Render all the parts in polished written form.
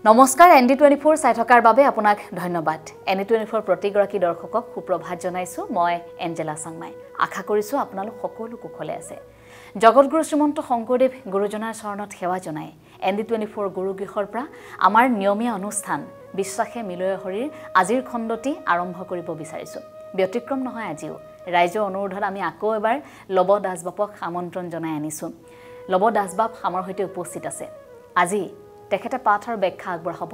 নমস্কাৰ ND24 চাই থকাৰ বাবে আপোনাক ধন্যবাদ ND24 প্ৰতিগৰাকী দৰ্শকক সুপ্ৰভাত জনাইছো মই এঞ্জেলা সংমাই আশা কৰিছো আপোনালোক সকলো কুশলে আছে জগতগুৰু শ্ৰীমন্ত শংকৰদেৱ গুৰুজনাৰ চৰণত সেৱা জনাই ND24 গুৰুগৃহৰ পৰা আমাৰ নিয়মীয়া অনুষ্ঠান বিশ্বাসে মিলয় হৰিৰ আজিৰ খণ্ডটি আৰম্ভ কৰিব বিচাৰিছো ব্যতিক্ৰম নহয় আজিও ৰাইজৰ অনুৰোধত আমি আকৌ এবাৰ লব দাসবাপক আমন্ত্ৰণ জনাই আনিছো লব দাসবাপ আমাৰ হৈতে উপস্থিত আছে আজি তেখেতে পাঠৰ ব্যাখ্যা আগবঢ়াব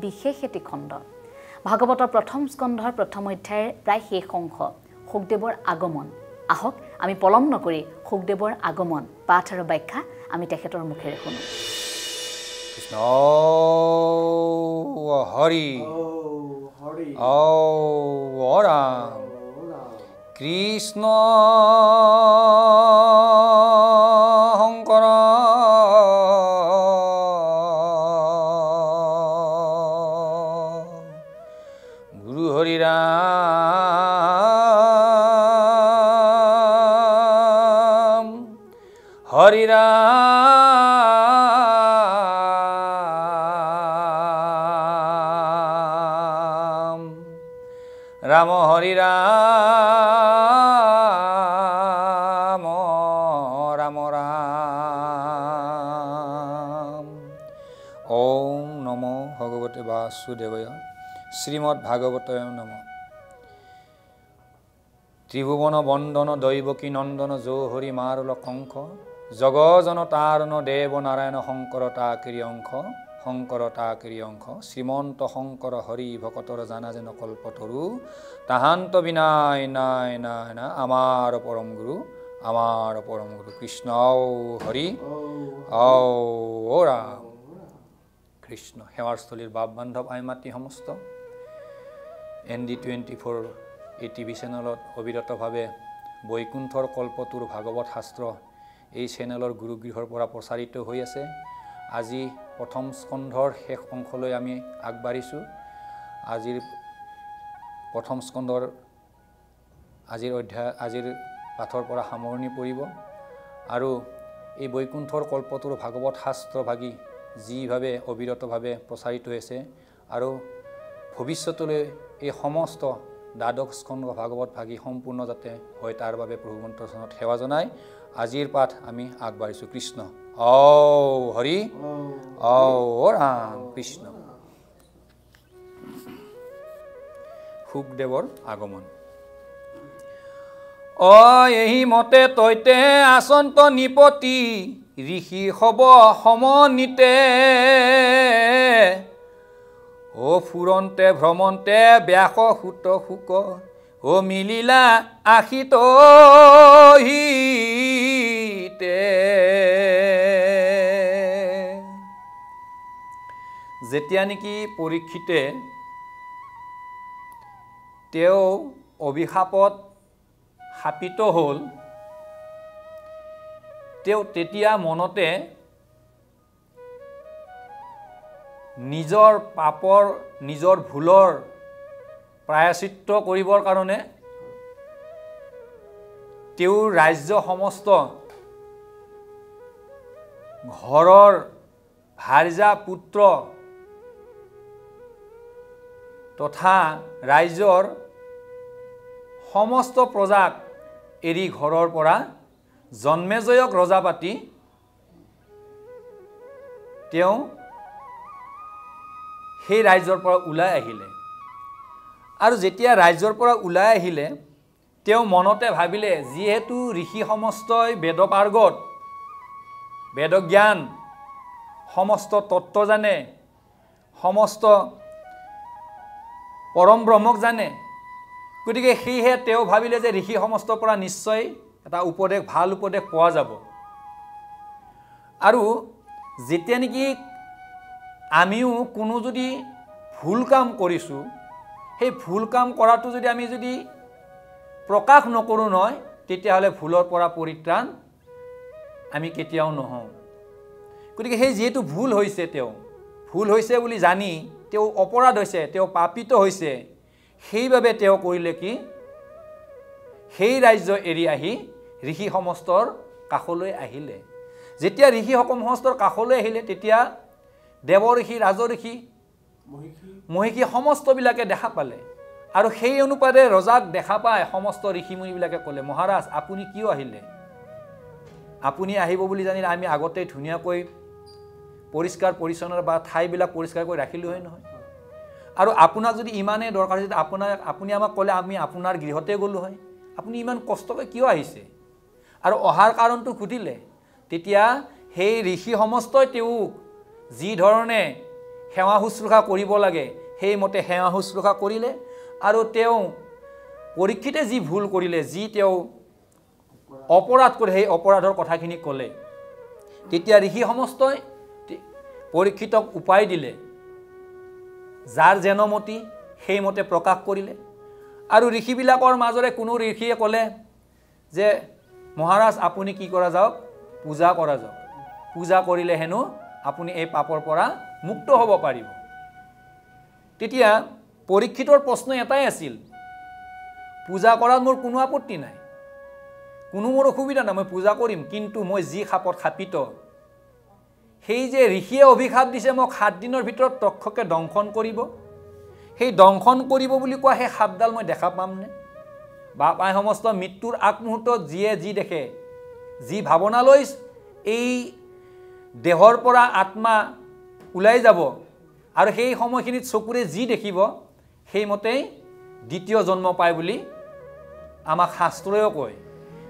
বিশেষ এটি খণ্ড ভাগৱতৰ প্ৰথম স্কন্ধৰ প্ৰথম অধ্যায়ৰ প্ৰায় শেষ অংশ সুখদেৱৰ আগমন আহক আমি পলম নকৰি সুখদেৱৰ আগমন পাঠ আৰু ব্যাখ্যা আমি তেখেতৰ মুখেৰে শুনো কৃষ্ণ হৰি ৰাম কৃষ্ণ শংকৰ গুৰু হৰি ৰাম হৰি রাম হরি রাম রাম রাম ওম নমো ভগবতে বাসুদেবায় শ্রীমদ্ ভাগবতয় নম ত্রিভুবন বন্দন দৈবকী নন্দন যো হরি মারুল কঙ্খ জগজন তারণ দেব নারায়ণ শঙ্কর তাকিরি অঙ্ক শংকৰ তাকিৰি অংশ শ্ৰীমন্ত শংকৰ হৰি ভকতৰ জানা যেন কল্পতৰু তাহান্ত বিনাই নাই নাই না আমাৰ পৰম গুৰু কৃষ্ণ হৰি ও ৰাম কৃষ্ণ সেৱাৰস্থলীৰ বাপ বান্ধৱ আইমাতৃ সমস্ত ND24 এই টিভি চেনেলত অবিৰতভাৱে বৈকুণ্ঠৰ কল্পতৰুৰ ভাগৱত শাস্ত্ৰ এই চেনেলৰ গুৰুগৃহৰ পৰা প্ৰচাৰিত হৈ আছে আজি প্ৰথম স্কন্ধৰ শেষ অংশলৈ আমি আগবাঢ়িছো আজিৰ প্ৰথম স্কন্ধৰ আজিৰ পাঠৰ পৰা সামৰণি পৰিব আৰু এই বৈকুণ্ঠৰ কল্পতৰুৰ ভাগৱত শাস্ত্ৰ ভাগী যিভাৱে অবিৰতভাৱে প্ৰচাৰিত হৈছে আৰু ভৱিষ্যতলৈ এই সমস্ত দ্বাদশ স্কন্ধ ভাগৱত ভাগী সম্পূৰ্ণ যাতে হয় তাৰ বাবে প্ৰভু মন্ত্ৰচৰণত সেৱা জনাই আজিৰ পাঠ আমি আগবাঢ়িছো কৃষ্ণ হৰি ৰাম কৃষ্ণ সুখদেৱৰ আগমন এহি মতে তৈতে আচন্ত নিপতি ঋষি হব সমনিতে ফুৰন্তে ভ্ৰমন্তে ব্যাস সুত শুক মিলিলা আশিত যেতিয়া নেকি পৰীক্ষিতে তেওঁ অভিশাপত শাপিত হ'ল তেওঁ তেতিয়া মনতে নিজৰ পাপৰ নিজৰ ভুলৰ প্ৰায়শ্চিত্ত কৰিবৰ কাৰণে তেওঁৰ ৰাজ্য সমস্ত ঘৰৰ ভাৰ্যা পুত্ৰ তথা ৰাজ্যৰ সমস্ত প্ৰজাক এৰি ঘৰৰ পৰা জন্মেজয়ক ৰজা পাতি তেওঁ সেই ৰাজ্যৰ পৰা ওলাই আহিলে আৰু যেতিয়া ৰাজ্যৰ পৰা ওলাই আহিলে তেওঁ মনতে ভাবিলে যিহেতু ঋষি সমস্তই বেদপাৰ্গত বেদজ্ঞান সমস্ত তত্ত্ব জানে সমস্ত পৰম ব্ৰহ্মক জানে গতিকে সেয়েহে তেওঁ ভাবিলে যে ঋষি সমস্তৰ পৰা নিশ্চয় এটা উপদেশ ভাল উপদেশ পোৱা যাব আৰু যেতিয়া নেকি আমিও কোনো যদি ভুল কাম কৰিছো সেই ভুল কাম কৰাটো যদি আমি যদি প্ৰকাশ নকৰো নহয় তেতিয়াহলে ভুলৰ পৰা পৰিত্ৰাণ আমি কেতিয়াও নহওঁ গতিকে সেই যেটো ভুল হৈছে বুলি জানি তেওঁ অপৰাধ হৈছে তেওঁ পাপিত হৈছে সেইভাবে তেওঁ কৰিলে কি সেই ৰাজ্য এৰি আহি ঋষি সমস্তৰ কাষলৈ আহিলে যেতিয়া ঋষি সমস্তৰ কাষলৈ আহিলে তেতিয়া দেৱ ঋষি ৰাজ ঋষি মহিষী সমস্তবিলাকে দেখা পালে আৰু সেই অনুপাতে ৰজাক দেখা পায় সমস্ত ঋষিমুনিবিলাকে ক'লে মহাৰাজ আপুনি কিয় আহিলে আপুনি আহিব বুলি জানিলে আমি আগতে ধুনীয়াকৈ পৰিষ্কাৰ পৰিচ্ছন্নতা বা ঠাইবিলাক পৰিষ্কাৰ কৰি ৰাখিলোঁ হয় নহয় আৰু আপোনাক যদি ইমানেই দৰকাৰ হৈছে আপুনি আমাক ক'লে আমি আপোনাৰ গৃহতে গ'লোঁ হয় আপুনি ইমান কষ্টকৈ কিয় আহিছে আৰু অহাৰ কাৰণটো সুধিলে তেতিয়া সেই ঋষি সমস্তই তেওঁক যি ধৰণে সেৱা শুশ্ৰূষা কৰিব লাগে সেইমতে সেৱা শুশ্ৰূষা কৰিলে আৰু তেওঁ পৰীক্ষিতে যি ভুল কৰিলে যি তেওঁ অপৰাধ কৰে সেই অপৰাধৰ কথাখিনি ক'লে তেতিয়া ঋষি সমস্তই পৰীক্ষিতক উপায় দিলে যাৰ জনমতি সেইমতে প্ৰকাশ কৰিলে আৰু ঋষিবিলাকৰ মাজৰে কোনো ঋষিয়ে ক'লে যে মহাৰাজ আপুনি কি কৰা যাওক পূজা কৰা যাওক পূজা কৰিলে হেনো আপুনি এই পাপৰ পৰা মুক্ত হ'ব পাৰিব তেতিয়া পৰীক্ষিতৰ প্ৰশ্ন এটাই আছিল পূজা কৰাত মোৰ কোনো আপত্তি নাই কোনো মোৰ অসুবিধা নাই মই পূজা কৰিম কিন্তু মই যি সাপত খাপিত সেই যে ঋষিয়ে অভিশাপ দিছে মোক 7 দিনৰ ভিতৰত তক্ষকে দংশন কৰিব সেই দংশন কৰিব বুলি কোৱা সেই সাপডাল মই দেখা পামনে বা পাই সমস্ত মৃত্যুৰ আগমুহূৰ্তত যিয়ে যি দেখে যি ভাৱনালৈ এই দেহৰ পৰা আত্মা ওলাই যাব আৰু সেই সময়খিনিত চকুৰে যি দেখিব সেইমতেই দ্বিতীয় জন্ম পায় বুলি আমাক শাস্ত্ৰয়ো কয়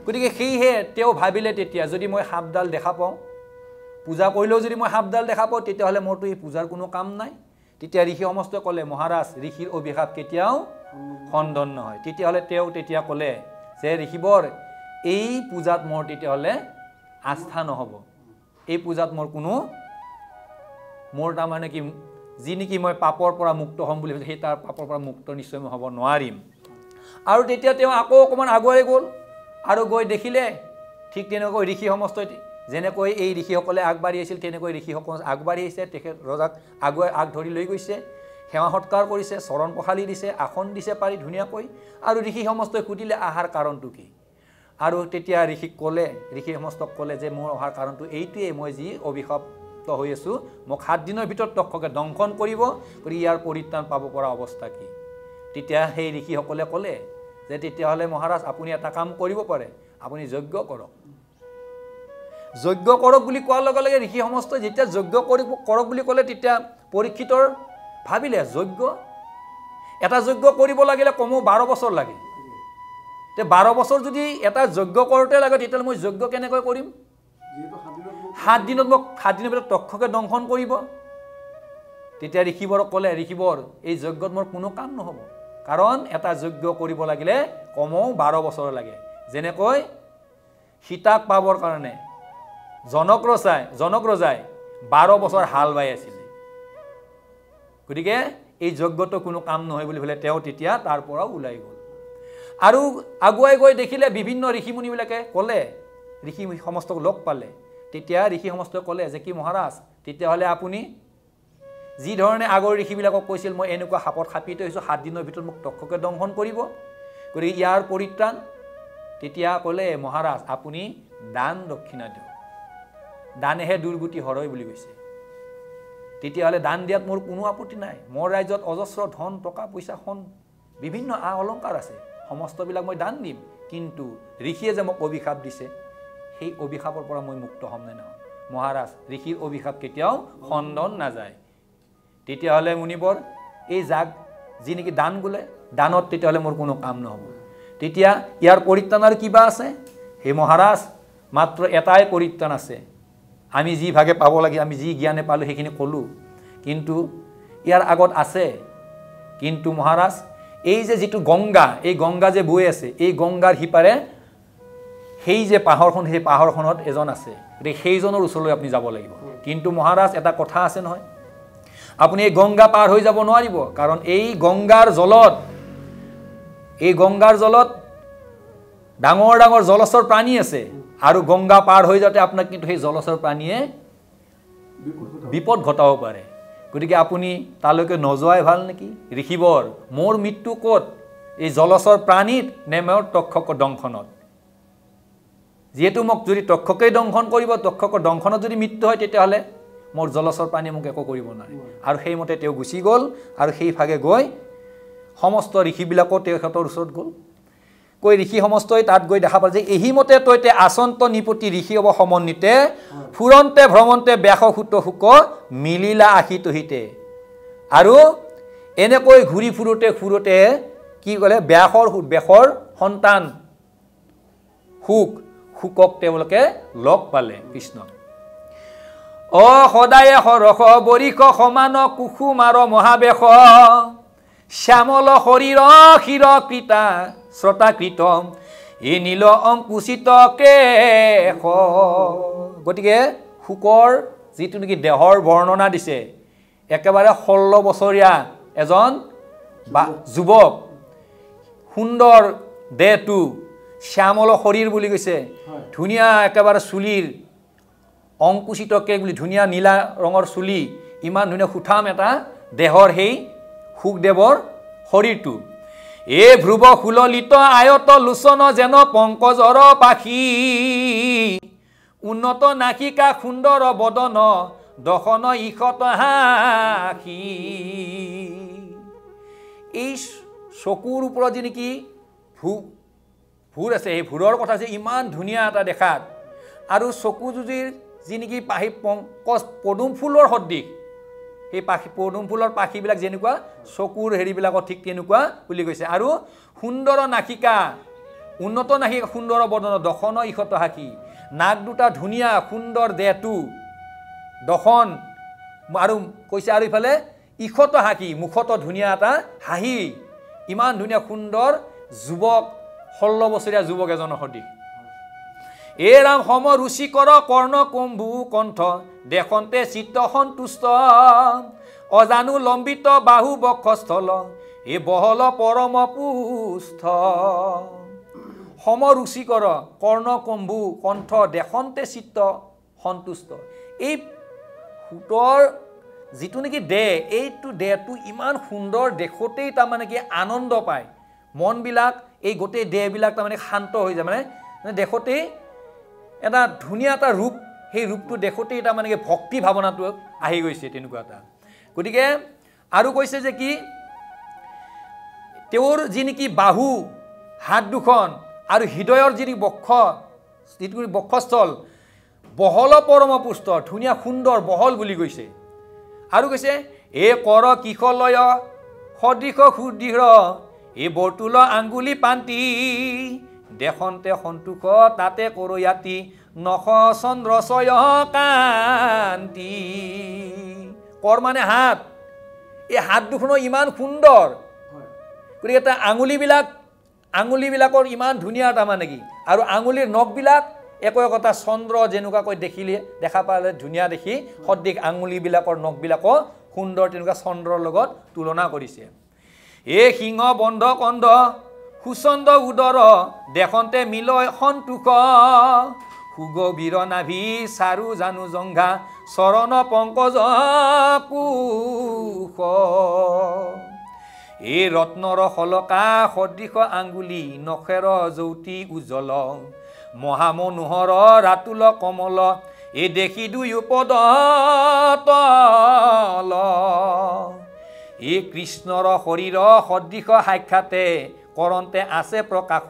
গতিকে সেইহে তেওঁ ভাবিলে তেতিয়া যদি মই সাপডাল দেখা পাওঁ পূজা কৰিলেও যদি মই সাপডাল দেখা পাওঁ তেতিয়াহ'লে মোৰতো এই পূজাৰ কোনো কাম নাই তেতিয়া ঋষি সমস্তই ক'লে মহাৰাজ ঋষিৰ অভিশাপ কেতিয়াও খণ্ডন নহয় তেতিয়াহ'লে তেওঁ তেতিয়া ক'লে যে ঋষিবৰ এই পূজাত মোৰ তেতিয়াহ'লে আস্থা নহ'ব এই পূজাত মোৰ তাৰমানে কি যি নেকি মই পাপৰ পৰা মুক্ত হ'ম বুলি ভাবিছোঁ সেই তাৰ পাপৰ পৰা মুক্ত নিশ্চয় মই হ'ব নোৱাৰিম আৰু তেতিয়া তেওঁ আকৌ অকণমান আগুৱাই গ'ল আৰু গৈ দেখিলে ঠিক তেনেকৈ ঋষি সমস্তই যেনেকৈ এই ঋষিসকলে আগবাঢ়ি আহিছিল তেনেকৈ ঋষিসকল আগবাঢ়ি আহিছে তেখেত ৰজাক আগুৱাই আগ ধৰি লৈ গৈছে সেৱা সৎকাৰ কৰিছে চৰণ পখালি দিছে আসন দিছে পাৰি ধুনীয়াকৈ আৰু ঋষি সমস্তই সুধিলে আহাৰ কাৰণটো কি আৰু তেতিয়া ঋষিক ক'লে ঋষি সমস্তক ক'লে যে মোৰ অহাৰ কাৰণটো এইটোৱেই মই যি অভিশপ্ত হৈ আছোঁ মোক 7 দিনৰ ভিতৰত তক্ষকে দংশন কৰিব কৰি ইয়াৰ পৰিত্ৰাণ পাব পৰা অৱস্থা কি তেতিয়া সেই ঋষিসকলে ক'লে যে তেতিয়াহ'লে মহাৰাজ আপুনি এটা কাম কৰিব পাৰে আপুনি যজ্ঞ কৰক বুলি কোৱাৰ লগে লগে ঋষি সমস্তই যেতিয়া যজ্ঞ কৰক বুলি ক'লে তেতিয়া পৰীক্ষিতৰ ভাবিলে এটা যজ্ঞ কৰিব লাগিলে কমেও 12 বছৰ লাগে তে 12 বছৰ যদি এটা যজ্ঞ কৰোঁতে লাগে তেতিয়াহ'লে মই যজ্ঞ কেনেকৈ কৰিম 7 দিনৰ ভিতৰত তক্ষকে দংশন কৰিব তেতিয়া ঋষিবৰক ক'লে ঋষিবৰ এই যজ্ঞত মোৰ কোনো কাম নহ'ব কাৰণ এটা যজ্ঞ কৰিব লাগিলে কমেও 12 বছৰ লাগে যেনেকৈ সীতাক পাবৰ কাৰণে জনক ৰজাই 12 বছৰ হাল বাই আছিল গতিকে এই যজ্ঞটো কোনো কাম নহয় বুলি ভাবিলে তেওঁ তেতিয়া তাৰ পৰা ওলাই গ'ল আৰু আগুৱাই গৈ দেখিলে বিভিন্ন ঋষিমুনিবিলাকে ক'লে ঋষি সমস্তক লগ পালে তেতিয়া ঋষি সমস্তই ক'লে যে কি মহাৰাজ তেতিয়াহ'লে আপুনি যি ধৰণে আগৰ ঋষিবিলাকক কৈছিল মই এনেকুৱা সাপত খাপিত হৈছোঁ 7 দিনৰ ভিতৰত মোক তক্ষকে দংশন কৰিব গতিকে ইয়াৰ পৰিত্ৰাণ তেতিয়া ক'লে মহাৰাজ আপুনি দান দক্ষিণা দিয়ক দানেহে দুৰ্গতি হৰয় বুলি কৈছে তেতিয়াহ'লে দান দিয়াত মোৰ কোনো আপত্তি নাই মোৰ ৰাজ্যত অজস্ৰ ধন টকা পইচা সোণ বিভিন্ন অলংকাৰ আছে সমস্তবিলাক মই দান দিম কিন্তু ঋষিয়ে যে মোক অভিশাপ দিছে সেই অভিশাপৰ পৰা মই মুক্ত হ'ম নে নহয় মহাৰাজ ঋষিৰ অভিশাপ কেতিয়াও খণ্ডন নাযায় তেতিয়াহ'লে মুনিবৰ এই যাগ যি নেকি দান বোলে দানত তেতিয়াহ'লে মোৰ কোনো কাম নহ'ব তেতিয়া ইয়াৰ পৰিত্ৰাণ আৰু কিবা আছে হে মহাৰাজ মাত্ৰ এটাই পৰিত্ৰাণ আছে আমি যি ভাগে পাব লাগে আমি যি জ্ঞানে পালোঁ সেইখিনি ক'লোঁ কিন্তু ইয়াৰ আগত আছে কিন্তু মহাৰাজ এই যে যিটো গংগা এই গংগা যে বৈ আছে এই গংগাৰ সিপাৰে সেই যে পাহাৰখন সেই পাহাৰখনত এজন আছে গতিকে সেইজনৰ ওচৰলৈ আপুনি যাব লাগিব কিন্তু মহাৰাজ এটা কথা আছে নহয় আপুনি এই গংগা পাৰ হৈ যাব নোৱাৰিব কাৰণ এই গংগাৰ জলত ডাঙৰ ডাঙৰ জলচৰ প্ৰাণী আছে আৰু গংগা পাৰ হৈ যাওঁতে আপোনাক কিন্তু সেই জলচৰ প্ৰাণীয়ে বিপদ ঘটাব পাৰে গতিকে আপুনি তালৈকে নযোৱাই ভাল নেকি ঋষিবৰ মোৰ মৃত্যু ক'ত এই জলচৰ প্ৰাণীত নে মোৰ তক্ষক দংশনত যিহেতু মোক যদি তক্ষকেই দংশন কৰিব তক্ষকৰ দংশনত যদি মৃত্যু হয় তেতিয়াহ'লে মোৰ জলচৰ প্ৰাণী মোক একো কৰিব নোৱাৰে আৰু সেইমতে তেওঁ গুচি গ'ল আৰু সেইভাগে গৈ সমস্ত ঋষিবিলাকো তেখেতৰ ওচৰত গ'ল কৈ ঋষি সমস্তই তাত গৈ দেখা পালে যে এহিমতে তৈতে আচন্ত নিপতি ঋষি হ'ব সমন্বিতে ফুৰন্তে ভ্ৰমন্তে ব্যাস সুত শুক মিলিলা আশী তহিতে আৰু এনেকৈ ঘূৰি ফুৰোতে কি ক'লে ব্যাসৰ সন্তান শুকক তেওঁলোকে লগ পালে কৃষ্ণ সদায়ে সৰস বৰিষ সমান কুসুমাৰ মহাবেশ শ্যামল শৰীৰ ক্ষীৰ কৃতা শ্ৰতাকৃত এই নীল অংকুচিত কেশ গতিকে শুকৰ যিটো নেকি দেহৰ বৰ্ণনা দিছে একেবাৰে 16 বছৰীয়া এজন যুৱক সুন্দৰ দেহটো শ্যামল শৰীৰ বুলি কৈছে ধুনীয়া একেবাৰে চুলিৰ অংকুচিত কেশ বুলি ধুনীয়া নীলা ৰঙৰ চুলি ইমান ধুনীয়া সুঠাম এটা দেহৰ সেই শুকদেৱৰ শৰীৰটো এ ভ্ৰুৱ সুললিত আয়ত লোচন যেন পংকজৰ পাখি উন্নত নাসিকা সুন্দৰ বদন দশন ইষত হাসি এই চকুৰ ওপৰত যি নেকি ভুৰ আছে সেই ভুৰৰ কথা যে ইমান ধুনীয়া এটা দেখাত আৰু চকু যুজিৰ যি নেকি পাহি পংকজ পদুম ফুলৰ সদৃশ সেই পাখি পদুম ফুলৰ পাখিবিলাক যেনেকুৱা চকুৰ হেৰিবিলাকত ঠিক তেনেকুৱা বুলি কৈছে আৰু সুন্দৰ নাসিকা উন্নত নাসিকা সুন্দৰ বদন দশন ইষত হাসি নাক দুটা ধুনীয়া সুন্দৰ দেহটো দশন আৰু কৈছে আৰু ইফালে ইষত হাসি মুখত ধুনীয়া এটা হাঁহি ইমান ধুনীয়া সুন্দৰ যুৱক 16 বছৰীয়া যুৱক এজনৰ সদৃশ এ ৰাম সম ৰুচিকৰ কৰ্ণ কম্বু কণ্ঠ দেখন্তে চিত্ত সন্তুষ্ট অজানু লম্বিত বাহু বক্ষস্থল এ বহল পৰম পুষ্ঠ সম ৰুচিকৰ কৰ্ণ কম্বু কণ্ঠ দেখন্তে চিত্ত সন্তুষ্ট এই সুতৰ যিটো নেকি দেহ এইটো দেহটো ইমান সুন্দৰ দেখোতেই তাৰমানে কি আনন্দ পায় মনবিলাক এই গোটেই দেহবিলাক তাৰমানে শান্ত হৈ যায় মানে দেখোতেই এটা ধুনীয়া এটা ৰূপ সেই ৰূপটো দেখোতেই তাৰমানে কি ভক্তি ভাৱনাটো আহি গৈছে তেনেকুৱা এটা গতিকে আৰু কৈছে যে কি তেওঁৰ যি নেকি বাহু হাত দুখন আৰু হৃদয়ৰ যি যিটো বক্ষস্থল বহল পৰম পুষ্ট ধুনীয়া সুন্দৰ বহল বুলি কৈছে আৰু কৈছে এ কৰ কিশলয় সদৃশ সুদৃঢ় এই বৰ্তুল আঙ্গুলি পান্তি দেখন্তে সন্তোষ তাতে কৰয়াতি নখ চন্দ্ৰচয় কান্তি কৰ মানে হাত এই হাত দুখনো ইমান সুন্দৰ গতিকে এটা আঙুলিবিলাকৰ ইমান ধুনীয়া তাৰমানে কি আৰু আঙুলিৰ নখবিলাক একো একোটা চন্দ্ৰ যেনেকুৱাকৈ দেখা পালে ধুনীয়া দেখি সদৃশ আঙুলিবিলাকৰ নখবিলাকো সুন্দৰ তেনেকুৱা চন্দ্ৰৰ লগত তুলনা কৰিছে এ সিংহ বন্ধ কন্ধ সুচন্দ উদৰ দেখন্তে মিলয় সন্তোষ সুগভীৰ নাভি চাৰু জানু জংঘা চৰণ পংকজ কুশ এই ৰত্নৰ শলকা সদৃশ আঙ্গুলি নখেৰ জ্যোতি উজ্জ্বল মহামনোহৰ ৰাতুল কমল এই দেখি দুয়ো পদ তল এই কৃষ্ণৰ শৰীৰ সদৃশ সাক্ষাতে কৰন্তে আছে প্ৰকাশ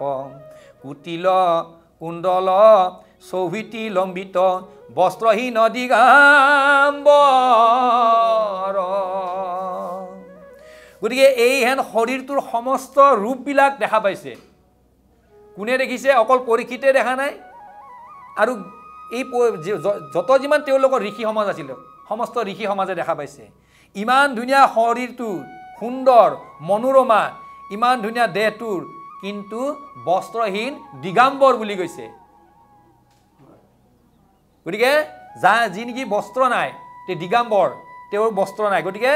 কুটিল কুণ্ডল চৌভিতি লম্বিত বস্ত্ৰহীন দিগাম্বৰ গতিকে এই হেন শৰীৰটোৰ সমস্ত ৰূপবিলাক দেখা পাইছে কোনে দেখিছে অকল পৰীক্ষিতে দেখা নাই আৰু এই যত যিমান তেওঁলোকৰ ঋষি সমাজ আছিল সমস্ত ঋষি সমাজে দেখা পাইছে ইমান ধুনীয়া শৰীৰটো সুন্দৰ মনোৰমা ইমান ধুনীয়া দেহটোৰ কিন্তু বস্ত্ৰহীন দিগাম্বৰ বুলি কৈছে গতিকে যি নেকি বস্ত্ৰ নাই তে দিগাম্বৰ তেওঁৰ বস্ত্ৰ নাই গতিকে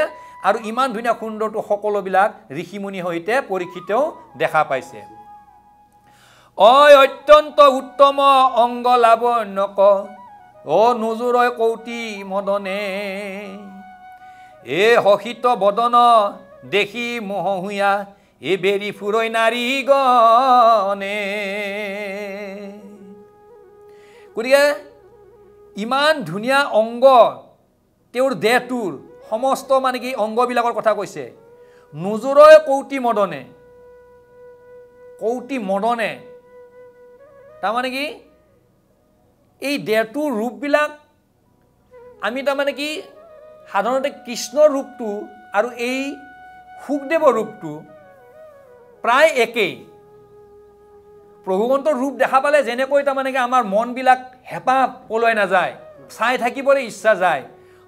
আৰু ইমান ধুনীয়া সুন্দৰটো সকলোবিলাক ঋষিমুনি সৈতে পৰীক্ষিতেও দেখা পাইছে অত্যন্ত উত্তম অংগ লাৱণ্যক নজুৰয় কৌটি মদনে এ হসিত বদন দেখি মোহহুয়া এ বেৰি ফুৰৈ নাৰী গণে গতিকে ইমান ধুনীয়া অংগ তেওঁৰ দেহটোৰ সমস্ত মানে কি অংগবিলাকৰ কথা কৈছে নুজুৰয় কৌটি মদনে তাৰমানে কি এই দেহটোৰ ৰূপবিলাক আমি তাৰমানে কি সাধাৰণতে কৃষ্ণৰ ৰূপটো আৰু এই সুখদেৱৰ ৰূপটো প্ৰায় একেই প্ৰভুৱন্তৰ ৰূপ দেখা পালে যেনেকৈ তাৰমানে কি আমাৰ মনবিলাক হেঁপাহ পলুৱাই নাযায় চাই থাকিবলৈ ইচ্ছা যায়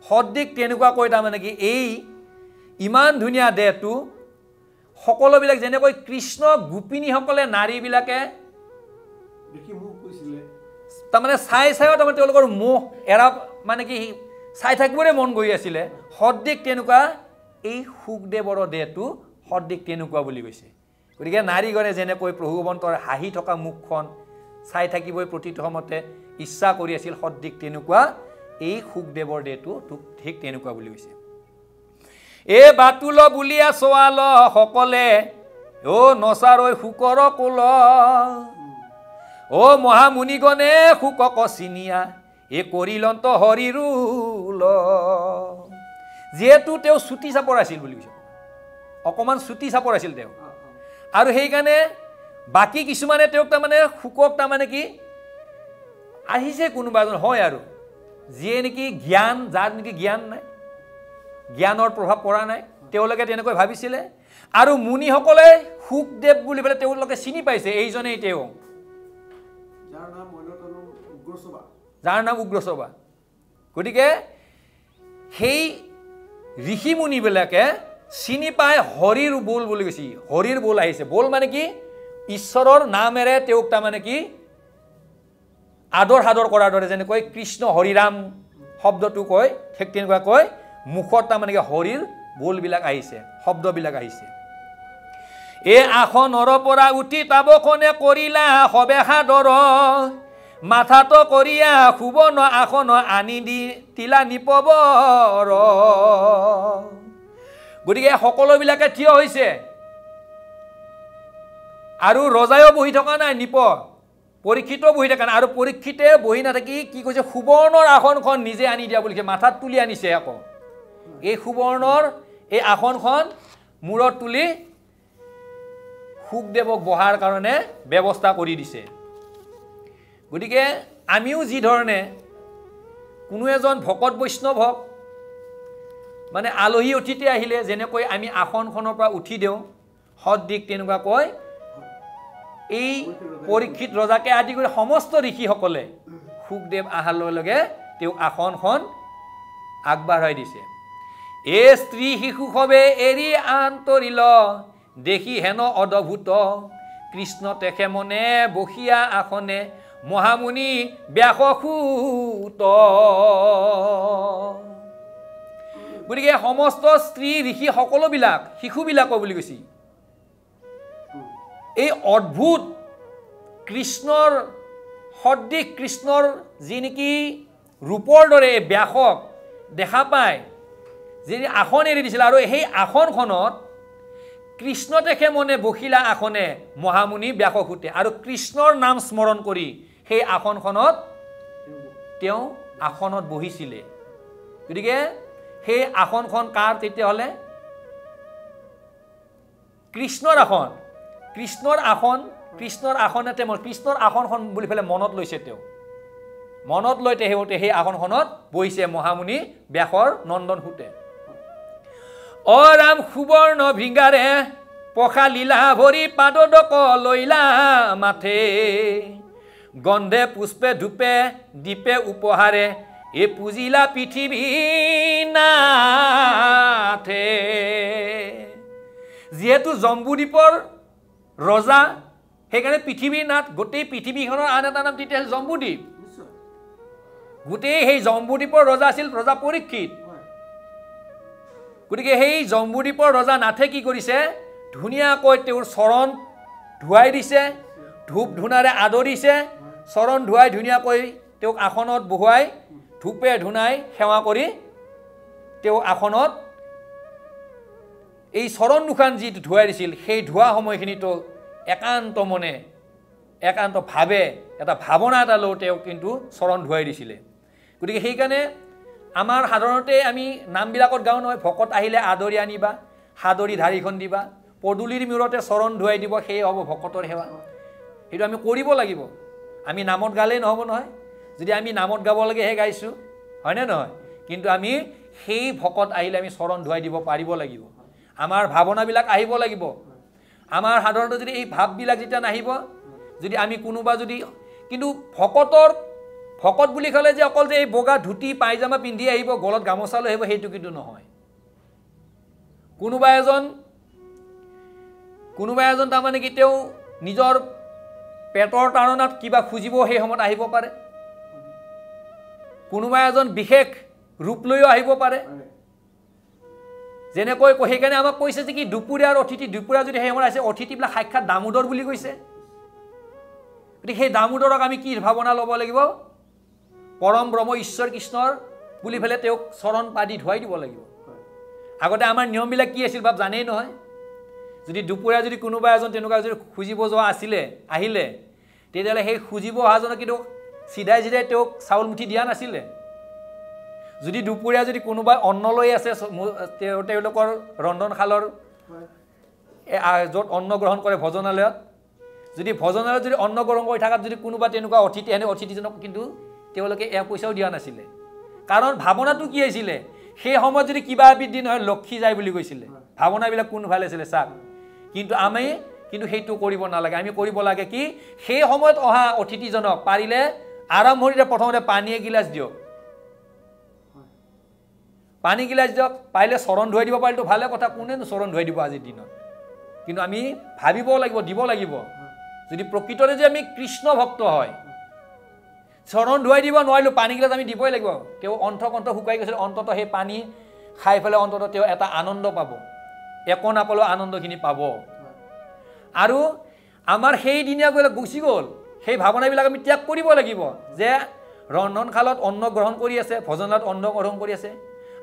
সদৃশ তেনেকুৱাকৈ তাৰমানে কি এই ইমান ধুনীয়া দেহটো সকলোবিলাক যেনেকৈ কৃষ্ণ গোপিনীসকলে নাৰীবিলাকে দেখি মোক কৈছিলে তাৰমানে চাইও তাৰমানে তেওঁলোকৰ মোহ এৰা মানে কি চাই থাকিবলৈ মন গৈ আছিলে সদৃশ তেনেকুৱা এই সুখদেৱৰ দেহটো সদৃশ তেনেকুৱা বুলি কৈছে গতিকে নাৰীগণে যেনেকৈ প্ৰভুৱন্তৰ হাঁহি থকা মুখখন চাই থাকিবই প্ৰতিটো সময়তে ইচ্ছা কৰি আছিল সদৃশ তেনেকুৱা এই সুখদেৱৰ দেহটো ঠিক তেনেকুৱা বুলি কৈছে এ বাতুল বুলিয়া চোৱাল সকলে অ নচাৰৈ শুকৰ কোল অ মহামুনিগণে শুকক চিনিয়া এ কৰিলন্ত হৰিৰুল যিহেতু তেওঁ চুটি চাপৰ আছিল বুলি কৈছে অকণমান চুটি চাপৰ আছিল তেওঁ আৰু সেইকাৰণে বাকী কিছুমানে তেওঁক তাৰমানে শুকক তাৰমানে কি আহিছে কোনোবা এজন হয় আৰু যিয়ে নেকি জ্ঞান যাৰ নেকি জ্ঞান নাই জ্ঞানৰ প্ৰভাৱ পৰা নাই তেওঁলোকে তেনেকৈ ভাবিছিলে আৰু মুনিসকলে সুখদেৱ বুলি পেলাই তেওঁলোকে চিনি পাইছে এইজনেই তেওঁ যাৰ নাম উগ্ৰসভা গতিকে সেই ঋষি মুনিবিলাকে চিনি পাই হৰিৰ বোল বুলি কৈছে হৰিৰ বোল আহিছে বোল মানে কি ঈশ্বৰৰ নামেৰে তেওঁক তাৰমানে কি আদৰ সাদৰ কৰাৰ দৰে যেনেকৈ কৃষ্ণ হৰিৰাম শব্দটো কয় ঠিক তেনেকুৱাকৈ মুখত তাৰমানে কি হৰিৰ বোলবিলাক আহিছে শব্দবিলাক আহিছে এ আসনৰ পৰা উঠি তাবখনে কৰিলা সবে সাদৰ মাথাটো কৰিয়া শুবন আসন আনি দি তিলা নিপবৰ গতিকে সকলোবিলাকে থিয় হৈছে আৰু ৰজায়ো বহি থকা নাই নিপ পৰীক্ষিতো বহি থকা নাই আৰু পৰীক্ষিতে বহি নাথাকি কি কৈছে সুবৰ্ণৰ আসনখন নিজে আনি দিয়া বুলি মাথাত তুলি আনিছে আকৌ এই সুবৰ্ণৰ এই আসনখন মূৰত তুলি সুখদেৱক বহাৰ কাৰণে ব্যৱস্থা কৰি দিছে গতিকে আমিও যি ধৰণে কোনো এজন ভকত বৈষ্ণৱক মানে আলহী অতিথি আহিলে যেনেকৈ আমি আসনখনৰ পৰা উঠি দিওঁ সদৃশ তেনেকুৱাকৈ এই পৰীক্ষিত ৰজাকে আদি কৰি সমস্ত ঋষিসকলে সুখদেৱ অহাৰ লগে লগে তেওঁক আসনখন আগবঢ়াই দিছে এ স্ত্ৰী শিশু সবে এৰি আন্তৰিল দেখি হেন অদ্ভুত কৃষ্ণ তেখে মনে বসিয়া আসনে মহামুনি ব্যাসসূত গতিকে সমস্ত স্ত্ৰী ঋষি সকলোবিলাক শিশুবিলাকৰ বুলি কৈছে এই অদ্ভুত কৃষ্ণৰ সদৃশ কৃষ্ণৰ যি নেকি ৰূপৰ দৰে ব্যাসক দেখা পায় যি আসন এৰি দিছিল আৰু সেই আসনখনত কৃষ্ণ তেখে মনে বহিলা আসনে মহামুনি ব্যাসসূতে আৰু কৃষ্ণৰ নাম স্মৰণ কৰি সেই আসনখনত তেওঁ আসনত বহিছিলে গতিকে সেই আসনখন কাৰ তেতিয়াহ'লে কৃষ্ণৰ আসন কৃষ্ণৰ আসনতে কৃষ্ণৰ আসনখন বুলি পেলাই মনত লৈছে তেওঁ মনত লৈ তেহেঁতে সেই আসনখনত বহিছে মহামুনি ব্যাসৰ নন্দন সুতে অ ৰাম সুবৰ্ণ ভৃংগাৰে পখা লীলা ভৰি পাদদক লৈলা মাথে গন্ধে পুষ্পে ধূপে দীপে উপহাৰে এ পুজিলা পৃথিৱী নাথে যিহেতু জম্বুদ্বীপৰ ৰজা সেইকাৰণে পৃথিৱীৰ নাথ গোটেই পৃথিৱীখনৰ আন এটা নাম তেতিয়া জম্বুদ্বীপ গোটেই সেই জম্বুদ্বীপৰ ৰজা আছিল ৰজা পৰীক্ষিত গতিকে সেই জম্বুদ্বীপৰ ৰজা নাথে কি কৰিছে ধুনীয়াকৈ তেওঁৰ চৰণ ধুৱাই দিছে ধূপ ধূনাৰে আদৰিছে চৰণ ধুৱাই ধুনীয়াকৈ তেওঁক আসনত বহুৱাই ধূপে ধুনাই সেৱা কৰি তেওঁ আসনত এই চৰণ দুখান যি ধুৱাই দিছিল সেই ধোৱা সময়খিনিতো একান্ত মনে একান্ত ভাৱে এটা ভাৱনা এটা লৈ তেওঁ কিন্তু চৰণ ধুৱাই দিছিলে গতিকে সেইকাৰণে আমাৰ সাধাৰণতে আমি নামবিলাকত গাওঁ নহয়, ভকত আহিলে আদৰি আনিবা, সাদৰি ধাৰিখন দিবা, পদূলিৰ মূৰতে চৰণ ধুৱাই দিব, সেয়ে হ'ব ভকতৰ সেৱা। সেইটো আমি কৰিব লাগিব। আমি নামত গালেই নহ'ব নহয়, যদি আমি নামত গাব লাগেহে গাইছোঁ, হয়নে নহয়? কিন্তু আমি সেই ভকত আহিলে আমি চৰণ ধুৱাই দিব পাৰিব লাগিব। আমাৰ ভাৱনাবিলাক আহিব লাগিব। আমাৰ সাধাৰণতে যদি এই ভাৱবিলাক যেতিয়া নাহিব, যদি আমি কোনোবা যদি, কিন্তু ভকত বুলি ক'লে যে অকল যে এই বগা ধুতি পাইজামা পিন্ধি আহিব, গলত গামোচা লৈ আহিব, সেইটো কিন্তু নহয়। কোনোবা এজন তাৰমানে কি তেওঁ নিজৰ পেটৰ তাৰণাত কিবা খুজিব, সেই সময়ত আহিব পাৰে। কোনোবা এজন বিশেষ ৰূপ লৈও আহিব পাৰে। যেনেকৈ সেইকাৰণে আমাক কৈছে যে কি দুপৰীয়াৰ অতিথি, দুপৰীয়া যদি সেই সময়ত আহিছে, অতিথিবিলাক সাক্ষাৎ দামোদৰ বুলি কৈছে। গতিকে সেই দামোদৰক আমি কি ভাৱনা ল'ব লাগিব? পৰম ব্ৰহ্ম ঈশ্বৰ কৃষ্ণৰ বুলি পেলাই তেওঁক চৰণ পাদি ধুৱাই দিব লাগিব। আগতে আমাৰ নিয়মবিলাক কি আছিল বাপ জানেই নহয়। যদি দুপৰীয়া যদি কোনোবা এজন তেনেকুৱা যদি খুজিব যোৱা আহিলে, তেতিয়াহ'লে সেই খুজিব অহাজনক কিন্তু চিধাই তেওঁক চাউল মুঠি দিয়া নাছিলে। যদি দুপৰীয়া যদি কোনোবাই অন্ন লৈ আছে, তেওঁলোকৰ ৰন্ধনশালৰ য'ত অন্ন গ্ৰহণ কৰে ভোজনালয়ত, যদি ভোজনালয়ত যদি অন্ন গ্ৰহণ কৰি থকাত যদি কোনোবা তেনেকুৱা অতিথি আনে, অতিথিজনক কিন্তু তেওঁলোকে পইচাও দিয়া নাছিলে। কাৰণ ভাৱনাটো কি আছিলে? সেই সময়ত যদি কিবা এবিধ দিন হয় লক্ষী যায় বুলি কৈছিলে। ভাৱনাবিলাক কোন ভাল আছিলে চাওক। কিন্তু আমি সেইটো কৰিব নালাগে। আমি কৰিব লাগে কি, সেই সময়ত অহা অতিথিজনক পাৰিলে আৰম্ভণিতে প্ৰথমতে পানী এগিলাচ দিয়ক, পানী গিলাচ দিয়ক, পাৰিলে চৰণ ধুৱাই দিব পাৰিলেতো ভালে কথা, কোনেনো চৰণ ধুৱাই দিব আজিৰ দিনত। কিন্তু আমি ভাবিব লাগিব, দিব লাগিব। যদি প্ৰকৃততে যে আমি কৃষ্ণ ভক্ত হয়, চৰণ ধুৱাই দিব নোৱাৰিলোঁ, পানীগিলাচ আমি দিবই লাগিব। তেওঁ কণ্ঠ শুকাই গৈছিল, অন্তত সেই পানী খাই পেলাই অন্তত তেওঁ এটা আনন্দ পাব, একো নাপালেও আনন্দখিনি পাব। আৰু আমাৰ সেইদিনীয়া গুচি গ'ল, সেই ভাৱনাবিলাক আমি ত্যাগ কৰিব লাগিব যে ৰন্ধনশালত অন্ন গ্ৰহণ কৰি আছে, ভোজনালয়ত অন্ন গ্ৰহণ কৰি আছে,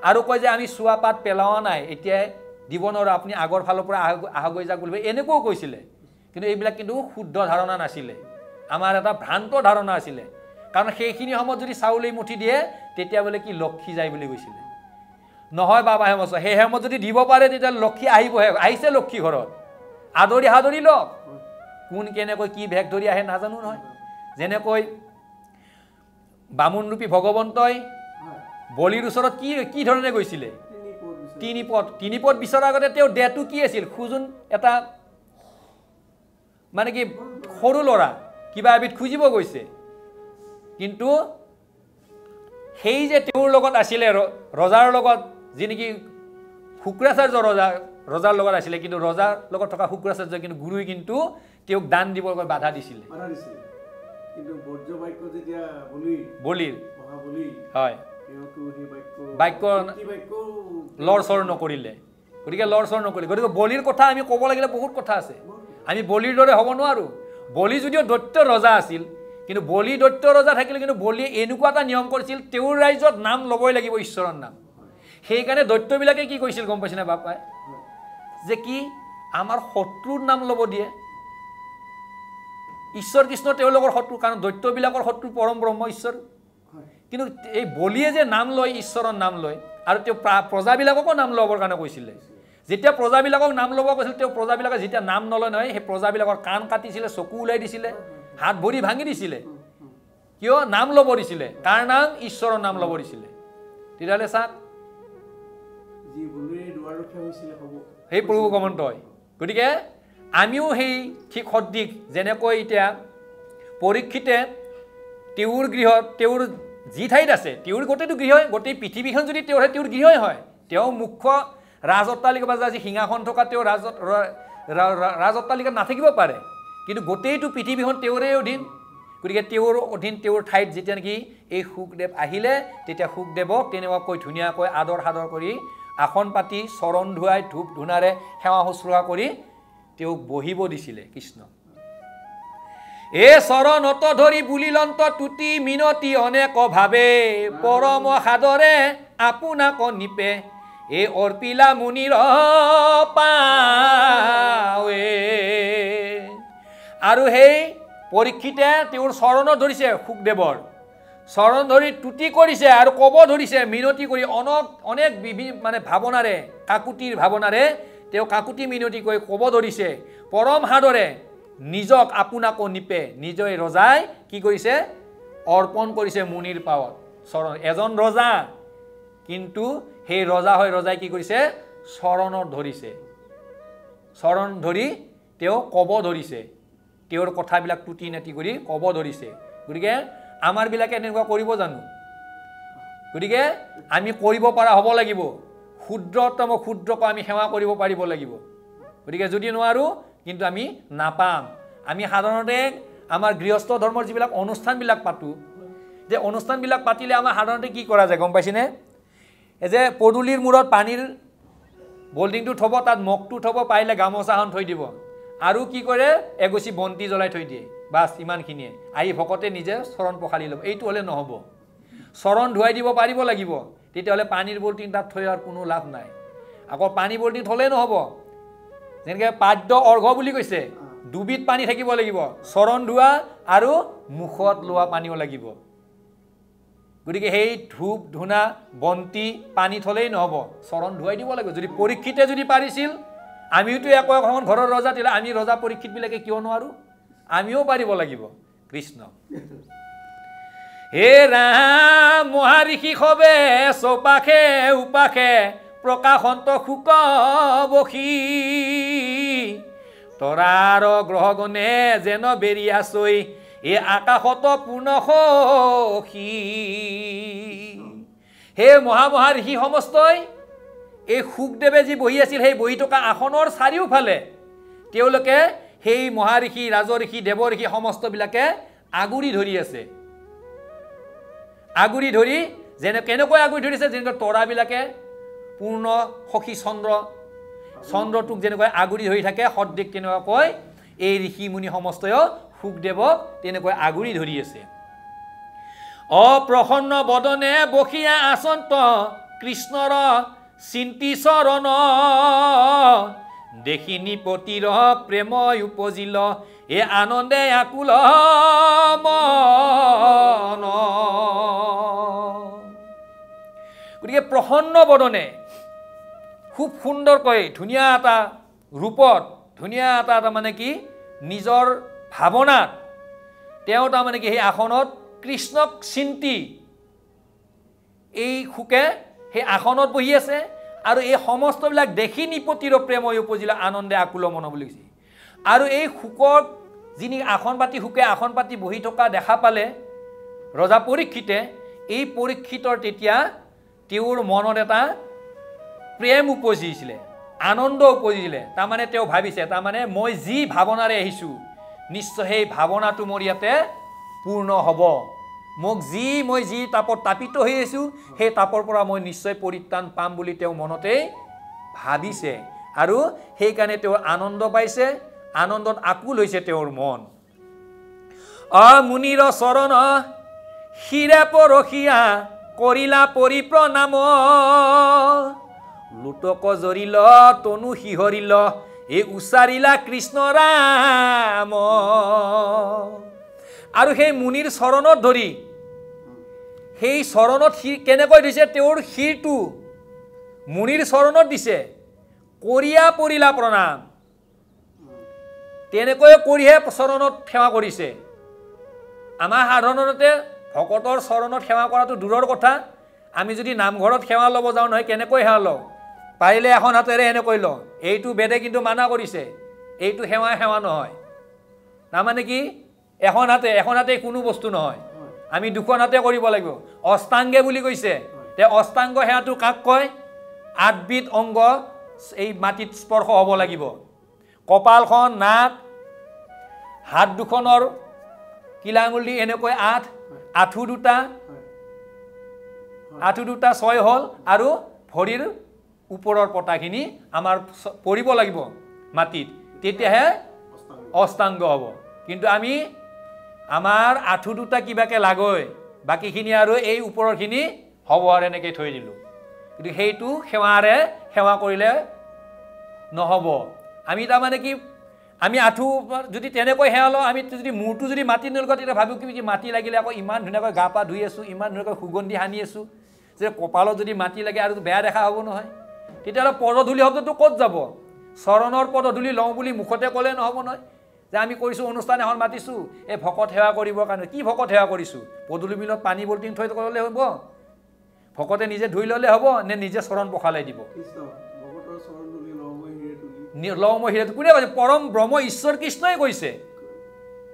আৰু কয় যে আমি চোৱা পাত পেলোৱা নাই, এতিয়াই দিব নোৱাৰোঁ, আপুনি আগৰ ফালৰ পৰা আহগৈ যাওক বুলি এনেকুৱাও কৈছিলে। কিন্তু এইবিলাক কিন্তু শুদ্ধ ধাৰণা নাছিলে, আমাৰ এটা ভ্ৰান্ত ধাৰণা আছিলে। কাৰণ সেইখিনি সময়ত যদি চাউল মুঠি দিয়ে, তেতিয়া বোলে কি লক্ষী যায় বুলি কৈছিলে। নহয় বাবা হেমচ, সেই সময়ত যদি দিব পাৰে তেতিয়া লক্ষী আহিবহে। আহিছে লক্ষী ঘৰত, আদৰি লওক। কোন কেনেকৈ কি ভেগ ধৰি আহে নাজানো নহয়। যেনেকৈ বামুণৰূপী ভগৱন্তই বলিৰ ওচৰত কি ধৰণে গৈছিলে? তিনি পদ বিচৰাৰ আগতে তেওঁৰ দেহটো কি আছিল? খোজোন এটা মানে কি সৰু ল'ৰা কিবা এবিধ খুজিব গৈছে। কিন্তু সেই যে তেওঁৰ লগত আছিলে ৰজাৰ লগত, যি নেকি শুক্ৰাচাৰ্য ৰজাৰ লগত আছিলে, কিন্তু ৰজাৰ লগত থকা শুক্ৰাচাৰ্য কিন্তু গুৰুই কিন্তু তেওঁক দান দিবৰ বাধা দিছিলে। বলিৰ হয় বাক্য লৰচৰ নকৰিলে, গতিকে লৰচৰ নকৰিলে। গতিকে বলিৰ কথা আমি ক'ব লাগিলে বহুত কথা আছে। আমি বলিৰ দৰে হ'ব নোৱাৰোঁ। বলি যদিও দৈত্য ৰজা আছিল, কিন্তু বলি দৈত্য ৰজা থাকিলে কিন্তু বলিয়ে এনেকুৱা এটা নিয়ম কৰিছিল, তেওঁৰ ৰাজ্যত নাম ল'বই লাগিব, ঈশ্বৰৰ নাম। সেইকাৰণে দৈত্যবিলাকে কি কৰিছিল গম পাইছেনে বাপাই? যে কি আমাৰ শত্ৰুৰ নাম ল'ব দিয়ে। ঈশ্বৰ কৃষ্ণ তেওঁলোকৰ শত্ৰু, কাৰণ দৈত্যবিলাকৰ শত্ৰু পৰম ব্ৰহ্ম ঈশ্বৰ। কিন্তু এই বলিয়ে যে নাম লয়, ঈশ্বৰৰ নাম লয়, আৰু তেওঁ প্ৰজাবিলাককো নাম ল'বৰ কাৰণে কৈছিলে। যেতিয়া প্ৰজাবিলাকক নাম ল'ব কৈছিল, তেওঁ প্ৰজাবিলাকে যেতিয়া নাম নলয় নহয়, সেই প্ৰজাবিলাকৰ কাণ কাটিছিলে, চকু ওলাই দিছিলে, হাত ভৰি ভাঙি দিছিলে। কিয়? নাম ল'ব দিছিলে। কাৰ নাম? ঈশ্বৰৰ নাম ল'ব দিছিলে। তেতিয়াহ'লে চাওক, সেই প্ৰভু গমন্তই। গতিকে আমিও সেই ঠিক সদৃশ, যেনেকৈ এতিয়া পৰীক্ষিতে তেওঁৰ গৃহত, তেওঁৰ যি ঠাইত আছে, তেওঁৰ গোটেইটো গৃহই, গোটেই পৃথিৱীখন যদি তেওঁৰ গৃহই হয়, তেওঁ মুখ্য ৰাজ অট্টালিকা বা যি সিংহাসন থকা তেওঁ ৰাজ অট্টালিকাত নাথাকিব পাৰে, কিন্তু গোটেইটো পৃথিৱীখন তেওঁৰে অধীন। গতিকে তেওঁৰ অধীন, তেওঁৰ ঠাইত যেতিয়া নেকি এই শুকদেৱ আহিলে, তেতিয়া শুকদেৱক তেনেকুৱাকৈ ধুনীয়াকৈ আদৰ সাদৰ কৰি আসন পাতি চৰণ ধুৱাই ধূপ ধূনাৰে সেৱা শুশ্ৰূষা কৰি তেওঁক বহিব দিছিলে কৃষ্ণ। এ চৰণত ধৰি বুলিলন্ত তুতি মিনতি অনেক ভাৱে, পৰম সাদৰে আপোনাক নিপে এ অৰ্পিলা মুনিৰ পাৱে। আৰু সেই পৰীক্ষিতে তেওঁৰ চৰণত ধৰিছে, শুকদেৱৰ চৰণ ধৰি তুতি কৰিছে আৰু ক'ব ধৰিছে মিনতি কৰি অনেক মানে ভাৱনাৰে কাকুতিৰ ভাৱনাৰে তেওঁ কাকুতি মিনতি কৰি ক'ব ধৰিছে পৰম সাদৰে নিজক আপোনাকো নিপে নিজে ৰজাই কি কৰিছে অৰ্পণ কৰিছে মুনিৰ পাৱত চৰণ এজন ৰজা কিন্তু সেই ৰজা হয় ৰজাই কি কৰিছে চৰণত ধৰিছে চৰণ ধৰি তেওঁ ক'ব ধৰিছে তেওঁৰ কথাবিলাক টুটি নাটি কৰি ক'ব ধৰিছে গতিকে আমাৰ বিলাকে এনেকুৱা কৰিব জানো গতিকে আমি কৰিব পৰা হ'ব লাগিব ক্ষুদ্ৰতম ক্ষুদ্ৰক আমি সেৱা কৰিব পাৰিব লাগিব গতিকে যদি নোৱাৰো কিন্তু আমি নাপাম আমি সাধাৰণতে আমাৰ গৃহস্থ ধৰ্মৰ যিবিলাক অনুষ্ঠানবিলাক পাতো যে অনুষ্ঠানবিলাক পাতিলে আমাৰ সাধাৰণতে কি কৰা যায় গম পাইছেনে এই যে পদুলিৰ মূৰত পানীৰ বল্ডিংটো থব তাত মগটো থব পাৰিলে গামোচাখন থৈ দিব আৰু কি কৰে এগছি বন্তি জ্বলাই থৈ দিয়ে বাস ইমানখিনিয়ে আহি ভকতে নিজে চৰণ পখালি ল'ব এইটো হ'লে নহ'ব চৰণ ধুৱাই দিব পাৰিব লাগিব তেতিয়াহ'লে পানীৰ বল্টিং তাত থৈ আৰু কোনো লাভ নাই আকৌ পানী বল্টিং থ'লে নহ'ব যেনেকৈ পাদ্য অৰ্ঘ বুলি কৈছে দুবিধ পানী থাকিব লাগিব চৰণ ধোৱা আৰু মুখত লোৱা পানীও লাগিব গতিকে সেই ধূপ ধূনা বন্তি পানী থ'লেই নহ'ব চৰণ ধুৱাই দিব লাগিব যদি পৰীক্ষিতে যদি পাৰিছিল আমিওতো এখন ঘৰৰ ৰজা তেতিয়াহ'লে আমি ৰজা পৰীক্ষিতবিলাকে কিয় নোৱাৰোঁ আমিও পাৰিব লাগিব কৃষ্ণ হে ৰাম মহাৰিষি সবে চৌপাশে উপাশে প্ৰকাশন্ত শোক বসী তৰাৰ গ্ৰহগণে যেন বেৰিয়া চৈ এই আকাশত পূৰ্ণ সখী হে মহামহাৰিষি সমস্তই এই শুকদেৱে যি বহি আছিল সেই বহি থকা আসনৰ চাৰিওফালে তেওঁলোকে সেই মহাৰিষি ৰাজঋষি দেৱঋষি সমস্তবিলাকে আগুৰি ধৰি আছে আগুৰি ধৰি যেনে কেনেকৈ আগুৰি ধৰিছে যেনেকৈ তৰাবিলাকে পূৰ্ণ সখী চন্দ্ৰটোক যেনেকৈ আগুৰি ধৰি থাকে সদৃশ তেনেকুৱাকৈ এই ঋষি মুনি সমস্তয়ো শুকদেৱক তেনেকৈ আগুৰি ধৰি আছে অপ্ৰসন্ন বদনে বসিয়া আচন্ত কৃষ্ণৰ চিন্তি চৰণ দেখি নিপতিৰ প্ৰেম উপজিল এ আনন্দে আকুল মন গতিকে প্ৰসন্ন বদনে খুব সুন্দৰকৈ ধুনীয়া এটা ৰূপত ধুনীয়া এটা মানে কি নিজৰ ভাৱনাত তেওঁ তাৰমানে কি সেই আসনত কৃষ্ণক চিন্তি এই সুকে সেই আসনত বহি আছে আৰু এই সমস্তবিলাক দেখি নিপতিৰ প্ৰেম উপজিল আনন্দে আকুল মন বুলি কৈছে আৰু এই সুকক যিনি আসন পাতি সুকে আসন পাতি বহি থকা দেখা পালে ৰজা পৰীক্ষিতে এই পৰীক্ষিতৰ তেতিয়া তেওঁৰ মনত এটা প্ৰেম উপজিছিলে আনন্দ উপজিছিলে তাৰমানে তেওঁ ভাবিছে তাৰমানে মই যি ভাৱনাৰে আহিছোঁ নিশ্চয় সেই ভাৱনাটো মোৰ ইয়াতে পূৰ্ণ হ'ব মই যি তাপত তাপিত হৈ আছোঁ সেই তাপৰ পৰা মই নিশ্চয় পৰিত্ৰাণ পাম বুলি তেওঁ মনতে ভাবিছে আৰু সেইকাৰণে তেওঁ আনন্দ পাইছে আনন্দত আকুল হৈছে তেওঁৰ মন মুনিৰ চৰণ শিৰে পৰসিয়া কৰিলা পৰিপ্ৰণাম লুটক জৰিল তনু শিহৰিল এই উচ্চাৰিলা কৃষ্ণ ৰাম আৰু সেই মুনিৰ চৰণত ধৰি সেই চৰণত শিৰ কেনেকৈ দিছে তেওঁৰ শিৰটো মুনিৰ চৰণত দিছে কৰিয়া পৰিলা প্ৰণাম তেনেকৈ কৰিহে চৰণত সেৱা কৰিছে আমাৰ সাধাৰণতে ভকতৰ চৰণত সেৱা কৰাটো দূৰৰ কথা আমি যদি নামঘৰত সেৱা ল'ব যাওঁ নহয় কেনেকৈ সেৱা লওঁ পাৰিলে এখন হাতেৰে এনেকৈ লওঁ এইটো বেদে কিন্তু মানা কৰিছে এইটো সেৱা নহয় তাৰমানে কি এখন হাতে কোনো বস্তু নহয় আমি দুখন হাতে কৰিব লাগিব অষ্টাংগে বুলি কৈছে তে অষ্টাংগ সেৱাটো কাক কয় 8 বিধ অংগ এই মাটিত স্পৰ্শ হ'ব লাগিব কপালখন নাক হাত দুখনৰ কিলাঙুলি এনেকৈ আঁঠু দুটা 6 হ'ল আৰু ভৰিৰ ওপৰৰ পতাখিনি আমাৰ পৰিব লাগিব মাটিত তেতিয়াহে অষ্টাংগ হ'ব কিন্তু আমি আমাৰ আঁঠু দুটা কিবাকে লাগৈ বাকিখিনি আৰু এই ওপৰৰখিনি হ'ব আৰু এনেকৈ থৈ দিলোঁ কিন্তু সেইটো সেৱা কৰিলে নহ'ব আমি তাৰমানে কি আমি আঁঠু যদি তেনেকৈ সেৱা লওঁ আমি যদি মূৰটো যদি মাটি নলগাওঁ তেতিয়া ভাবোঁ কি মাটি লাগিলে আকৌ ইমান ধুনীয়াকৈ গা পা ধুই আছোঁ ইমান ধুনীয়াকৈ সুগন্ধি সানি আছোঁ যে কপালত যদি মাটি লাগে আৰু বেয়া দেখা হ'ব নহয় তেতিয়াহ'লে পদধূলি শব্দটো ক'ত যাব চৰণৰ পদধূলি লওঁ বুলি মুখতে ক'লে নহ'ব নহয় যে আমি কৰিছোঁ অনুষ্ঠান এখন মাতিছোঁ এই ভকত সেৱা কৰিবৰ কাৰণে কি ভকত সেৱা কৰিছোঁ পদূলি মিলত পানী বল্টিং থৈ ল'লে হ'ব ভকতে নিজে ধুই ল'লে হ'ব নে নিজে চৰণ পখালাই দিব লওঁ মই হীৰত কোনে কৈছে পৰম ব্ৰহ্ম ঈশ্বৰ কৃষ্ণই কৈছে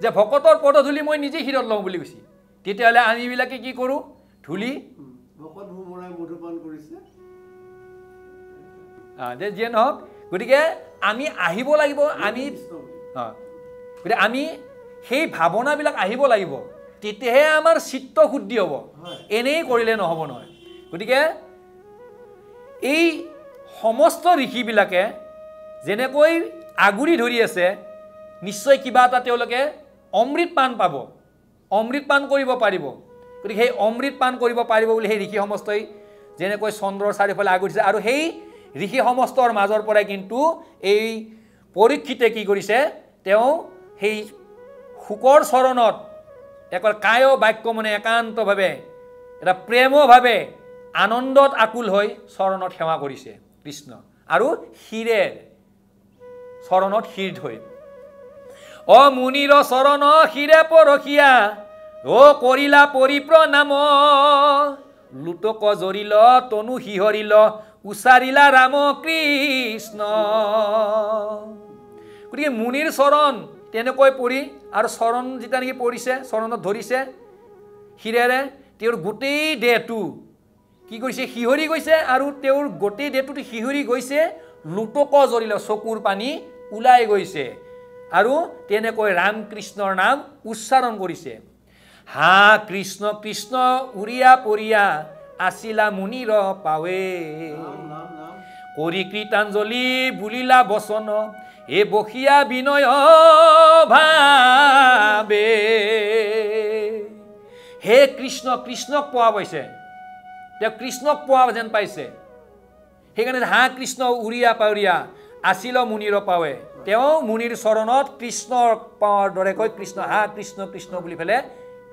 যে ভকতৰ পদধূলি মই নিজে হীৰত লওঁ বুলি কৈছে তেতিয়াহ'লে আমিবিলাকে কি কৰোঁ ধূলি যিয়ে নহওক গতিকে আমি আহিব লাগিব গতিকে আমি সেই ভাৱনাবিলাক আহিব লাগিব তেতিয়াহে আমাৰ চিত্ত শুদ্ধি হ'ব এনেই কৰিলে নহ'ব নহয় গতিকে এই সমস্ত ঋষিবিলাকে যেনেকৈ আগুৰি ধৰি আছে নিশ্চয় কিবা এটা তেওঁলোকে অমৃত পান পাব অমৃত পান কৰিব পাৰিব গতিকে সেই অমৃত পান কৰিব পাৰিব বুলি সেই ঋষি সমস্তই যেনেকৈ চন্দ্ৰৰ চাৰিওফালে আগুৰিছে আৰু সেই ঋষি সমস্তৰ মাজৰ পৰাই কিন্তু এই পৰীক্ষিতে কি কৰিছে তেওঁ সেই শুকৰ চৰণত একৰ কায় বাক্য মানে একান্তভাৱে এটা প্ৰেমভাৱে আনন্দত আকুল হৈ চৰণত সেৱা কৰিছে কৃষ্ণ আৰু শিৰেৰ চৰণত শিৰ ধৈ অ মুনিৰ চৰণ শিৰে পৰখীয়া অ কৰিলা পৰিপ্ৰণাম লুটক জৰিল তনু শিহৰিল উচাৰিলা ৰাম কৃষ্ণ গতিকে মুনিৰ চৰণ তেনেকৈ পৰি আৰু চৰণ যেতিয়া নেকি পৰিছে চৰণত ধৰিছে শিৰেৰে তেওঁৰ গোটেই দেহটো কি কৰিছে শিহৰি গৈছে আৰু তেওঁৰ গোটেই দেহটোত শিহৰি গৈছে লুটক জৰিল চকুৰ পানী ওলাই গৈছে আৰু তেনেকৈ ৰাম কৃষ্ণৰ নাম উচ্চাৰণ কৰিছে হা কৃষ্ণ কৃষ্ণ উৰিয়া পৰিয়া আছিলা মুনিৰ পাৱে কৰি কৃতাঞ্জলি বুলিলা বচন এ বসিয়া বিনয় ভাবে হে কৃষ্ণ কৃষ্ণক পোৱা পাইছে তেওঁ কৃষ্ণক পোৱা যেন পাইছে সেইকাৰণে হা কৃষ্ণ উৰিয়া পাৱৰীয়া আছিল মুনিৰ পাৱে তেওঁ মুনিৰ চৰণত কৃষ্ণৰ পাৱাৰ দৰে কৈ কৃষ্ণ হা কৃষ্ণ কৃষ্ণ বুলি পেলাই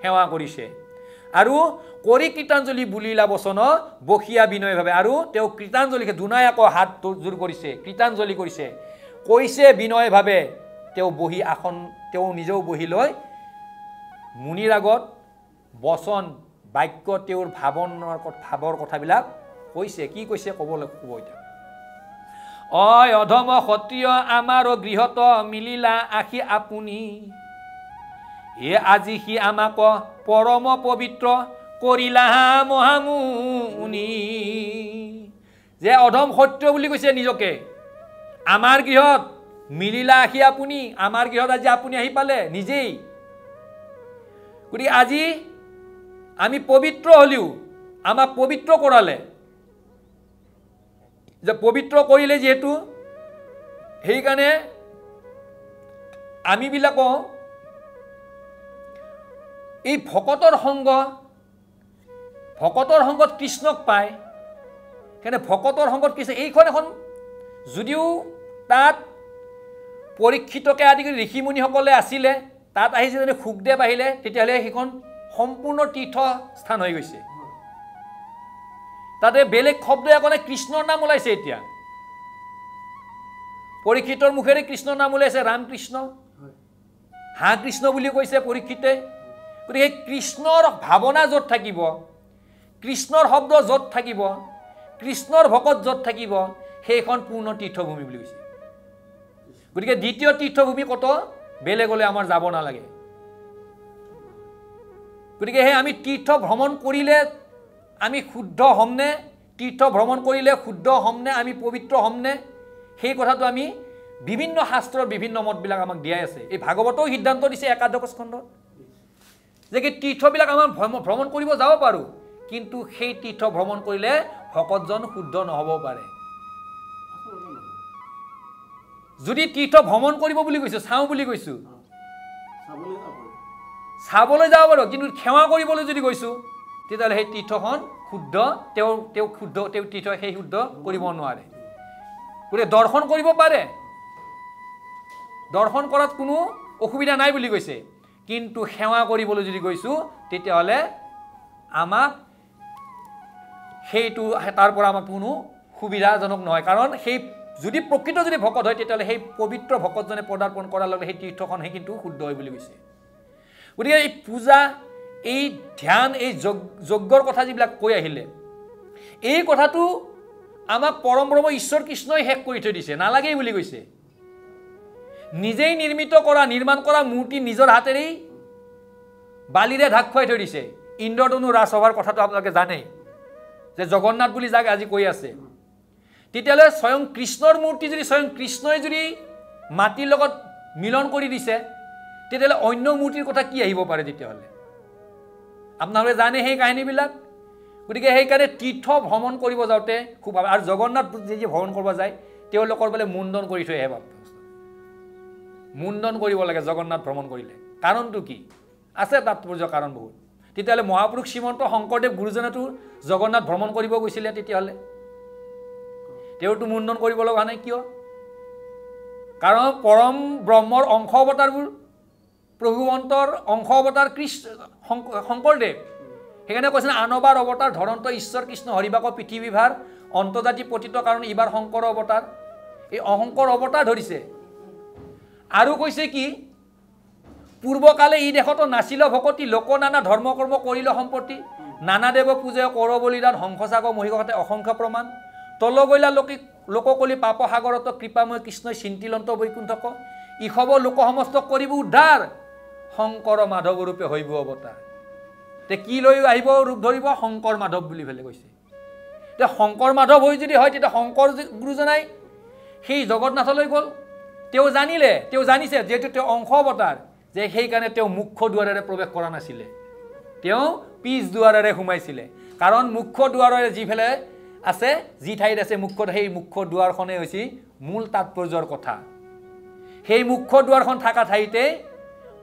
সেৱা কৰিছে আৰু কৰি কৃতাঞ্জলি বুলিলা বচন বসিয়া বিনয় ভাবে আৰু তেওঁ কৃতাঞ্জলিকে দুনায়াকৈ হাত জোৰ কৰিছে কৃতাঞ্জলি কৰিছে কৈছে বিনয় ভাবে তেওঁ বহি আসন তেওঁ নিজেও বহি লৈ মুনিৰ আগত বচন বাক্য তেওঁৰ ভাৱৰ কথাবিলাক কৈছে কি কৈছে ক'বলৈ ক'ব এতিয়া অয় অধম ক্ষত্ৰিয় আমাৰ গৃহত মিলিলা আখি আপুনি এ আজি সি আমাক পৰম পবিত্ৰ কৰিলা মহামুনি যে অধম সত্য বুলি কৈছে নিজকে আমাৰ গৃহত মিলিলা আখি আপুনি আমাৰ গৃহত আজি আপুনি আহি পালে নিজেই গতিকে আজি আমি পবিত্ৰ হলিও আমাক পবিত্ৰ কৰালে যে পবিত্ৰ কৰিলে যেহেতু সেইকাৰণে আমিবিলাক এই ভকতৰ সংগত কৃষ্ণক পায় সেইকাৰণে ভকতৰ সংগত কৃষ্ণ এইখন এখন যদিও তাত পৰীক্ষিতকে আদি কৰি ঋষিমুনিসকলে আছিলে তাত আহিছে যদি সুখদেৱ আহিলে তেতিয়াহ'লে সেইখন সম্পূৰ্ণ তীৰ্থস্থান হৈ গৈছে তাতে বেলেগ শব্দ একনে কৃষ্ণৰ নাম ওলাইছে এতিয়া পৰীক্ষিতৰ মুখেৰে কৃষ্ণৰ নাম ওলাইছে ৰামকৃষ্ণ হা কৃষ্ণ বুলি কৈছে পৰীক্ষিতে গতিকে কৃষ্ণৰ ভাৱনা য'ত থাকিব কৃষ্ণৰ শব্দ য'ত থাকিব কৃষ্ণৰ ভকত য'ত থাকিব সেইখন পূৰ্ণ তীৰ্থভূমি বুলি কৈছে গতিকে দ্বিতীয় তীৰ্থভূমি কত বেলেগলৈ আমাৰ যাব নালাগে গতিকে হে আমি তীৰ্থ ভ্ৰমণ কৰিলে আমি শুদ্ধ হমনে তীৰ্থ ভ্ৰমণ কৰিলে শুদ্ধ হমনে আমি পবিত্ৰ হমনে সেই কথাটো আমি বিভিন্ন শাস্ত্ৰৰ বিভিন্ন মতবিলাক আমাক দিয়াই আছে এই ভাগৱতও সিদ্ধান্ত দিছে একাদশ স্কন্ধ যে কি তীৰ্থবিলাক আমাৰ ভ্ৰমণ কৰিব যাব পাৰো কিন্তু সেই তীৰ্থ ভ্ৰমণ কৰিলে ভকতজন শুদ্ধ নহব পাৰে যদি তীৰ্থ ভ্ৰমণ কৰিব বুলি কৈছো চাও বুলি কৈছো চাবলৈ যাব পাৰো কিন্তু সেৱা কৰিবলৈ যদি গৈছো তেতিয়াহ'লে সেই তীৰ্থখন শুদ্ধ তেওঁ শুদ্ধ তেওঁ তীৰ্থ সেই শুদ্ধ কৰিব নোৱাৰে গতিকে দৰ্শন কৰিব পাৰে দৰ্শন কৰাত কোনো অসুবিধা নাই বুলি কৈছে কিন্তু সেৱা কৰিবলৈ যদি গৈছোঁ তেতিয়াহ'লে আমাক সেইটো তাৰ পৰা আমাক কোনো সুবিধাজনক নহয় কাৰণ সেই যদি প্ৰকৃত যদি ভকত হয় তেতিয়াহ'লে সেই পবিত্ৰ ভকতজনে পদাৰ্পণ কৰাৰ লগে সেই তীৰ্থখন সেই কিন্তু শুদ্ধ হয় বুলি কৈছে গতিকে এই পূজা এই ধ্যান এই যজ্ঞৰ কথা যিবিলাক কৈ আহিলে এই কথাটো আমাক পৰম ব্ৰহ্ম ঈশ্বৰ কৃষ্ণই শেষ কৰি থৈ দিছে নালাগেই বুলি কৈছে নিজেই নিৰ্মাণ কৰা মূৰ্তি নিজৰ হাতেৰেই বালিৰে ঢাক খুৱাই থৈ দিছে ইন্দ্ৰধনু ৰাজসভাৰ কথাটো আপোনালোকে জানেই যে জগন্নাথ বুলি যাক আজি কৈ আছে তেতিয়াহ'লে স্বয়ং কৃষ্ণৰ মূৰ্তি যদি স্বয়ং কৃষ্ণই যদি মাটিৰ লগত মিলন কৰি দিছে তেতিয়াহ'লে অন্য মূৰ্তিৰ কথা কি আহিব পাৰে তেতিয়াহ'লে আপোনালোকে জানে সেই কাহিনীবিলাক গতিকে সেইকাৰণে তীৰ্থ ভ্ৰমণ কৰিব যাওঁতে খুব আৰু জগন্নাথ যি ভ্ৰমণ কৰিব যায় তেওঁলোকৰ বোলে মুণ্ডন কৰি থৈ আহে মুণ্ডন কৰিব লাগে জগন্নাথ ভ্ৰমণ কৰিলে কাৰণটো কি আছে তাৎপৰ্য কাৰণ বহুত তেতিয়াহ'লে মহাপুৰুষ শ্ৰীমন্ত শংকৰদেৱ গুৰুজনেতো জগন্নাথ ভ্ৰমণ কৰিব গৈছিলে তেতিয়াহ'লে তেওঁতো মুণ্ডন কৰিব লগা নাই কিয় কাৰণ পৰম ব্ৰহ্মৰ অংশ অৱতাৰবোৰ প্ৰভুৱন্তৰ অংশ অৱতাৰ শংকৰদেৱ সেইকাৰণে কৈছে আনবাৰ অৱতাৰ ধৰন্ত ঈশ্বৰ কৃষ্ণ হৰিবাক পৃথিৱীভাৰ অন্তজাতি পতিত কাৰণ ইবাৰ শংকৰ অৱতাৰ এই অহংকৰ অৱতাৰ ধৰিছে আৰু কৈছে কি পূৰ্বকালে এই দেশতো নাছিল ভকতি লোক নানা ধৰ্ম কৰ্ম কৰিল সম্পত্তি নানা দেৱ পূজা কৰ বলিদান হংসচাগ মহিষতে অসংখ্য প্ৰমাণ তল গৈলা লোককলি পাপ সাগৰত কৃপাময় কৃষ্ণই চিন্তিলন্ত বৈকুণ্ঠক ইসব লোক সমস্ত কৰিব উদ্ধাৰ শংকৰ মাধৱ ৰূপে হৈব অৱতাৰ তে কি লৈ আহিব ৰূপ ধৰিব শংকৰ মাধৱ বুলি ফেলে কৈছে তে শংকৰ মাধৱ হৈ যদি হয় তেতিয়া শংকৰ গুৰুজনাই সেই জগন্নাথলৈ গ'ল তেওঁ জানিছে যেহেতু তেওঁ অংশ অৱতাৰ যে সেইকাৰণে তেওঁ মুখ্য দুৱাৰেৰে প্ৰৱেশ কৰা নাছিলে তেওঁ পিছ দুৱাৰেৰে সোমাইছিলে কাৰণ মুখ্য দুৱাৰেৰে যিফালে আছে যি ঠাইত আছে সেই মুখ্য দুৱাৰখনেই হৈছে মূল তাৎপৰ্যৰ কথা সেই মুখ্য দুৱাৰখন থকা ঠাইতে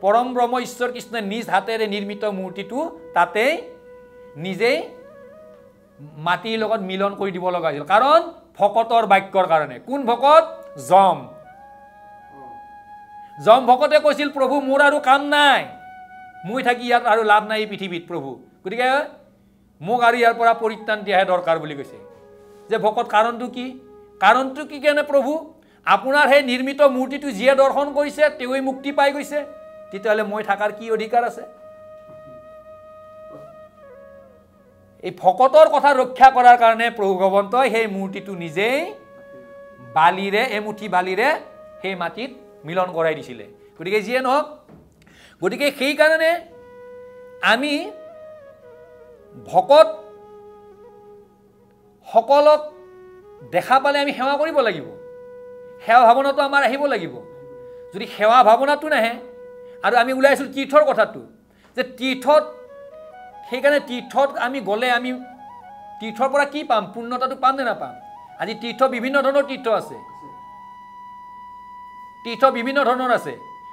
পৰম ব্ৰহ্ম ঈশ্বৰ কৃষ্ণই নিজ হাতেৰে নিৰ্মিত মূৰ্তিটো তাতে নিজে মাটিৰ লগত মিলন কৰি দিব লগা হৈছিল কাৰণ ভকতৰ বাক্যৰ কাৰণে কোন ভকত যম ভকতে কৈছিল প্ৰভু মোৰ আৰু কাম নাই মই থাকি ইয়াত আৰু লাভ নাই পৃথিৱীত প্ৰভু গতিকে মোক আৰু ইয়াৰ পৰা পৰিত্ৰাণ দিয়াহে দৰকাৰ বুলি কৈছে যে ভকত কাৰণটো কি কেনে প্ৰভু আপোনাৰ সেই নিৰ্মিত মূৰ্তিটো যিয়ে দৰ্শন কৰিছে তেওঁই মুক্তি পাই গৈছে তেতিয়াহ'লে মই থাকাৰ কি অধিকাৰ আছে এই ভকতৰ কথা ৰক্ষা কৰাৰ কাৰণে প্ৰভু ভগৱন্তই সেই মূৰ্তিটো নিজেই বালিৰে এমুঠি বালিৰে সেই মাটিত মিলন কৰাই দিছিলে গতিকে যিয়ে নহওক গতিকে সেইকাৰণে আমি ভকত সকলক দেখা পালে আমি সেৱা কৰিব লাগিব সেৱা ভাৱনাটো আমাৰ আহিব লাগিব যদি সেৱা ভাৱনাটো নাহে আৰু আমি ওলাইছোঁ তীৰ্থৰ কথাটো যে তীৰ্থত সেইকাৰণে তীৰ্থত আমি গ'লে আমি তীৰ্থৰ পৰা কি পাম পূৰ্ণতাটো পাম নে নাপাম আজি তীৰ্থ বিভিন্ন ধৰণৰ তীৰ্থ আছে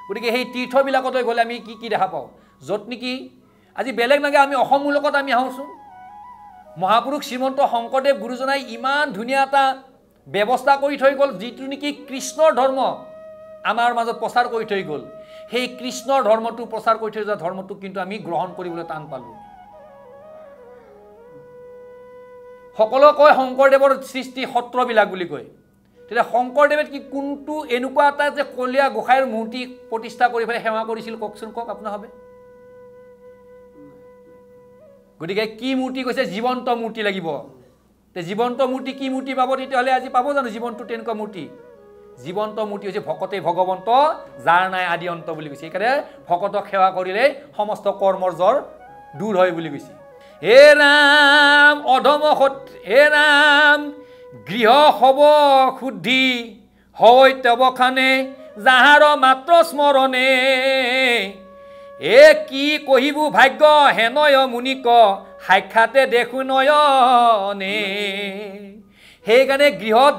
গতিকে সেই তীৰ্থবিলাকলৈ গ'লে আমি কি দেখা পাওঁ য'ত নেকি আজি বেলেগ নাগে আমি অসম মূলকত আমি আহোঁচোন মহাপুৰুষ শ্ৰীমন্ত শংকৰদেৱ গুৰুজনাই ইমান ধুনীয়া এটা ব্যৱস্থা কৰি থৈ গ'ল যিটো নেকি কৃষ্ণৰ ধৰ্ম আমাৰ মাজত প্ৰচাৰ কৰি থৈ গ'ল সেই কৃষ্ণৰ ধৰ্মটো প্ৰচাৰ কৰি থৈ যোৱা ধৰ্মটো কিন্তু আমি গ্ৰহণ কৰিবলৈ টান পালোঁ সকলো কয় শংকৰদেৱৰ সৃষ্টি সত্ৰবিলাক বুলি কয় তেতিয়া শংকৰদেৱে কি কোনটো এনেকুৱা এটা যে কলীয়া গোসাঁইৰ মূৰ্তি প্ৰতিষ্ঠা কৰি পেলাই সেৱা কৰিছিল কওকচোন কওক আপোনালোকে গতিকে কি মূৰ্তি কৈছে জীৱন্ত মূৰ্তি লাগিব তে জীৱন্ত মূৰ্তি কি মূৰ্তি পাব তেতিয়াহ'লে আজি পাব জানো জীৱন্ত তেনেকুৱা মূৰ্তি জীৱন্ত মূৰ্তি হৈছে ভকতে ভগৱন্ত যাৰ নাই আদি অন্ত বুলি কৈছে সেইকাৰণে ভকতক সেৱা কৰিলে সমস্ত কৰ্মৰ জ্বৰ দূৰ হয় বুলি কৈছে হে ৰাম অধম হে ৰাম গৃহ হব শুদ্ধি হয় তবখানে যাহাৰ মাত্ৰ স্মৰণে এ কি কহিবু ভাগ্য হেনয় মুনিক সাক্ষাতে দেখো নয়নে সেইকাৰণে গৃহত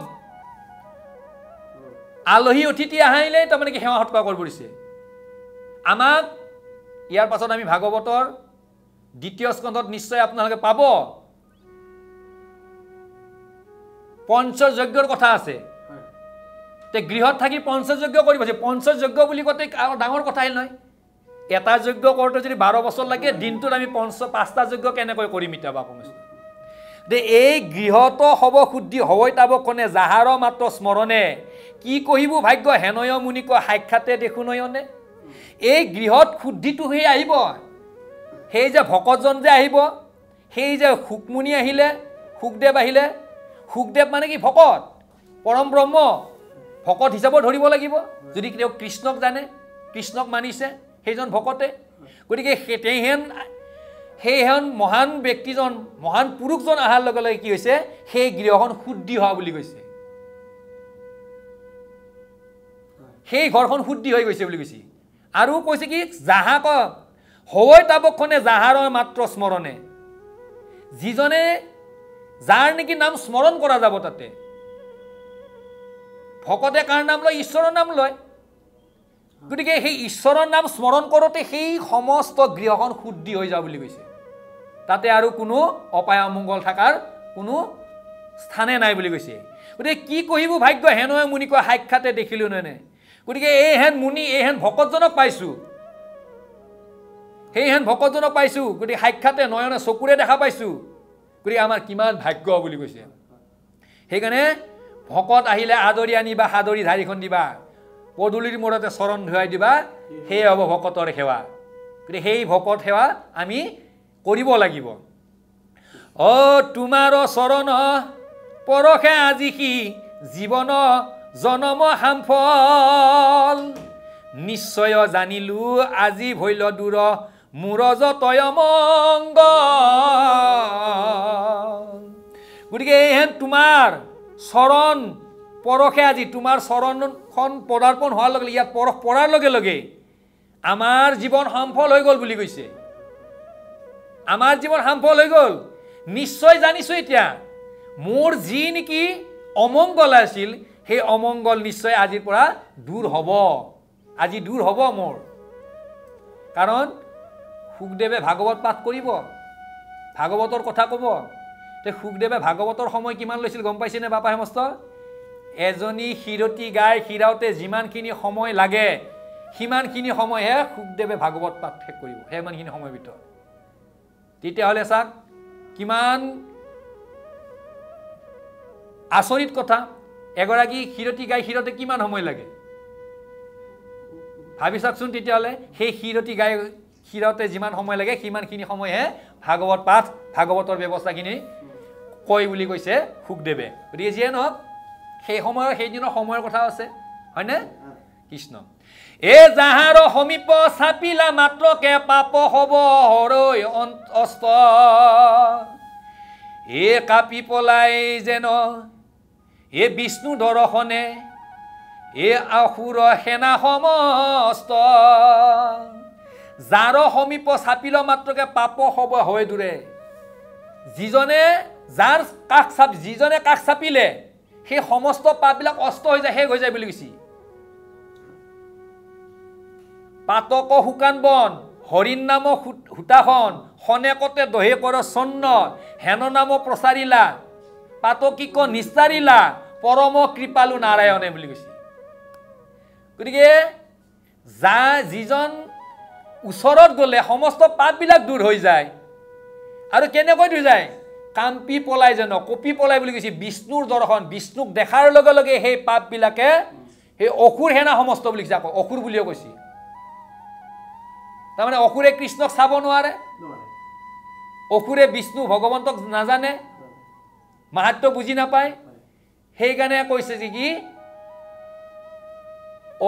আলহী অতিথি আহিলে তাৰমানে কি সেৱা সৎকাৰ কৰিব দিছে আমাক ইয়াৰ পাছত আমি ভাগৱতৰ দ্বিতীয় স্কন্ধত নিশ্চয় আপোনালোকে পাব পঞ্চযজ্ঞৰ কথা আছে তে গৃহত থাকি পঞ্চযজ্ঞ কৰিব যে পঞ্চযজ্ঞ বুলি কতে ডাঙৰ কথাই নহয় এটা যজ্ঞ কৰোঁতে যদি 12 বছৰ লাগে দিনটোত আমি 5টা যজ্ঞ কেনেকৈ কৰিম এতিয়া বাপ দে এই গৃহত হব শুদ্ধি হবই তাব কোনে যাহাৰ মাত্ৰ স্মৰণে কি কহিব ভাগ্য হেনয় মুনিক সাক্ষাতে দেখো নয়নে এই গৃহত শুদ্ধিটো হৈ আহিব সেই যে ভকতজন যে আহিব সেই যে শুকমুনি আহিলে শুকদেৱ আহিলে শুকদেৱ মানে কি ভকত পৰম ব্ৰহ্ম ভকত হিচাপত ধৰিব লাগিব যদি তেওঁ কৃষ্ণক জানে কৃষ্ণক মানিছে সেইজন ভকতে গতিকে সেইহেন মহান ব্যক্তিজন মহান পুৰুষজন অহাৰ লগে লগে কি হৈছে সেই গৃহখন শুদ্ধি হোৱা বুলি কৈছে সেই ঘৰখন শুদ্ধি হৈ গৈছে বুলি কৈছে আৰু কৈছে কি যাহাক হয় তাবকখনে যাহাৰৰ মাত্ৰ স্মৰণে যিজনে যাৰ নেকি নাম স্মৰণ কৰা যাব তাতে ভকতে কাৰ নাম লয় ঈশ্বৰৰ নাম লয় গতিকে সেই ঈশ্বৰৰ নাম স্মৰণ কৰোঁতে সেই সমস্ত গৃহখন শুদ্ধি হৈ যাব বুলি কৈছে তাতে আৰু কোনো অপায় অমংগল থাকাৰ কোনো স্থানে নাই বুলি কৈছে গতিকে কি কহিব ভাগ্য হেনয় মুনিক সাক্ষাতে দেখিলো নে গতিকে এই হেন মুনি এই হেন ভকতজনক পাইছো সেই হেন ভকতজনক পাইছো গতিকে সাক্ষাতে নয়নে চকুৰে দেখা পাইছো গতিকে আমাৰ কিমান ভাগ্য বুলি কৈছে সেইকাৰণে ভকত আহিলে আদৰি আনিবা সাদৰি ধাৰিখন দিবা পদুলিৰ মূৰতে চৰণ ধুৱাই দিবা সেই হ'ব ভকতৰ সেৱা গতিকে সেই ভকত সেৱা আমি কৰিব লাগিব তোমাৰ চৰণ পৰখে আজি কি জীৱন জনম সামফল নিশ্চয় জানিলো আজি ভৈল দূৰ মোৰ যতয় মংগল গতিকে এইহেন তোমাৰ চৰণ পৰখে আজি তোমাৰ চৰণখন পদাৰ্পণ হোৱাৰ লগে ইয়াত পৰখ পৰাৰ লগে লগে আমাৰ জীৱন সফল হৈ গ'ল বুলি কৈছে আমাৰ জীৱন সফল হৈ গ'ল নিশ্চয় জানিছো এতিয়া মোৰ যি নেকি অমংগল আছিল সেই অমংগল নিশ্চয় আজিৰ পৰা দূৰ হ'ব আজি দূৰ হ'ব মোৰ কাৰণ শুকদেৱে ভাগৱত পাঠ কৰিব ভাগৱতৰ কথা ক'ব তে শুকদেৱে ভাগৱতৰ সময় কিমান লৈছিল গম পাইছেনে বাপা হেমস্ত এজনী হিৰতি গাই হিৰাওতে যিমানখিনি সময় লাগে সিমানখিনি সময়হে শুকদেৱে ভাগৱত পাঠ শেষ কৰিব সিমানখিনি সময়ৰ ভিতৰত তেতিয়াহ'লে চাওক কিমান আচৰিত কথা এগৰাকী হিৰতি গাই হিৰতে কিমান সময় লাগে ভাবি চাওকচোন তেতিয়াহ'লে সেই হিৰতি গাই হিৰাওতে যিমান সময় লাগে সিমানখিনি সময়হে ভাগৱত পাঠ ভাগৱতৰ ব্যৱস্থাখিনি কয় বুলি কৈছে শুকদেৱে গতিকে যিয়ে নহওক সেই সময়ৰ সেইদিনৰ সময়ৰ কথা আছে হয়নে কৃষ্ণ এ যাহাৰ সমীপ চাপিলা মাত্ৰকে পাপ হ'ব হৰৈ অস্ত এ কাপি পলাই যেন এ বিষ্ণু দৰ্শনে এ অসুৰ সেনা সমস্ত যাৰ সমীপ চাপিল মাত্ৰকে পাপ হ'ব হৈ দূৰে যিজনে যাৰ যিজনে কাষ চাপিলে সেই সমস্ত পাপবিলাক অস্ত হৈ যায় শেষ হৈ যায় বুলি কৈছে পাতক শুকান বন হৰিণ নাম সূতাখন সনেকতে দহে কৰ চন্ন হেন নাম প্ৰচাৰিলা পাতকিক নিস্তাৰিলা পৰম কৃপালু নাৰায়ণে বুলি কৈছে গতিকে যিজন ওচৰত গ'লে সমস্ত পাপবিলাক দূৰ হৈ যায় আৰু কেনেকৈ দূৰ যায় কাম্পি পলাই যেন কপি পলাই বুলি কৈছে বিষ্ণুৰ দৰ্শন বিষ্ণুক দেখাৰ লগে লগে সেই পাপবিলাকে সেই অসুৰ সেনা সমস্ত বুলি কৈছে আকৌ অসুৰ বুলিও কৈছে তাৰমানে অসুৰে কৃষ্ণক চাব নোৱাৰে অসুৰে বিষ্ণু ভগৱন্তক নাজানে মাহাত্য বুজি নাপায় সেইকাৰণে কৈছে যে কি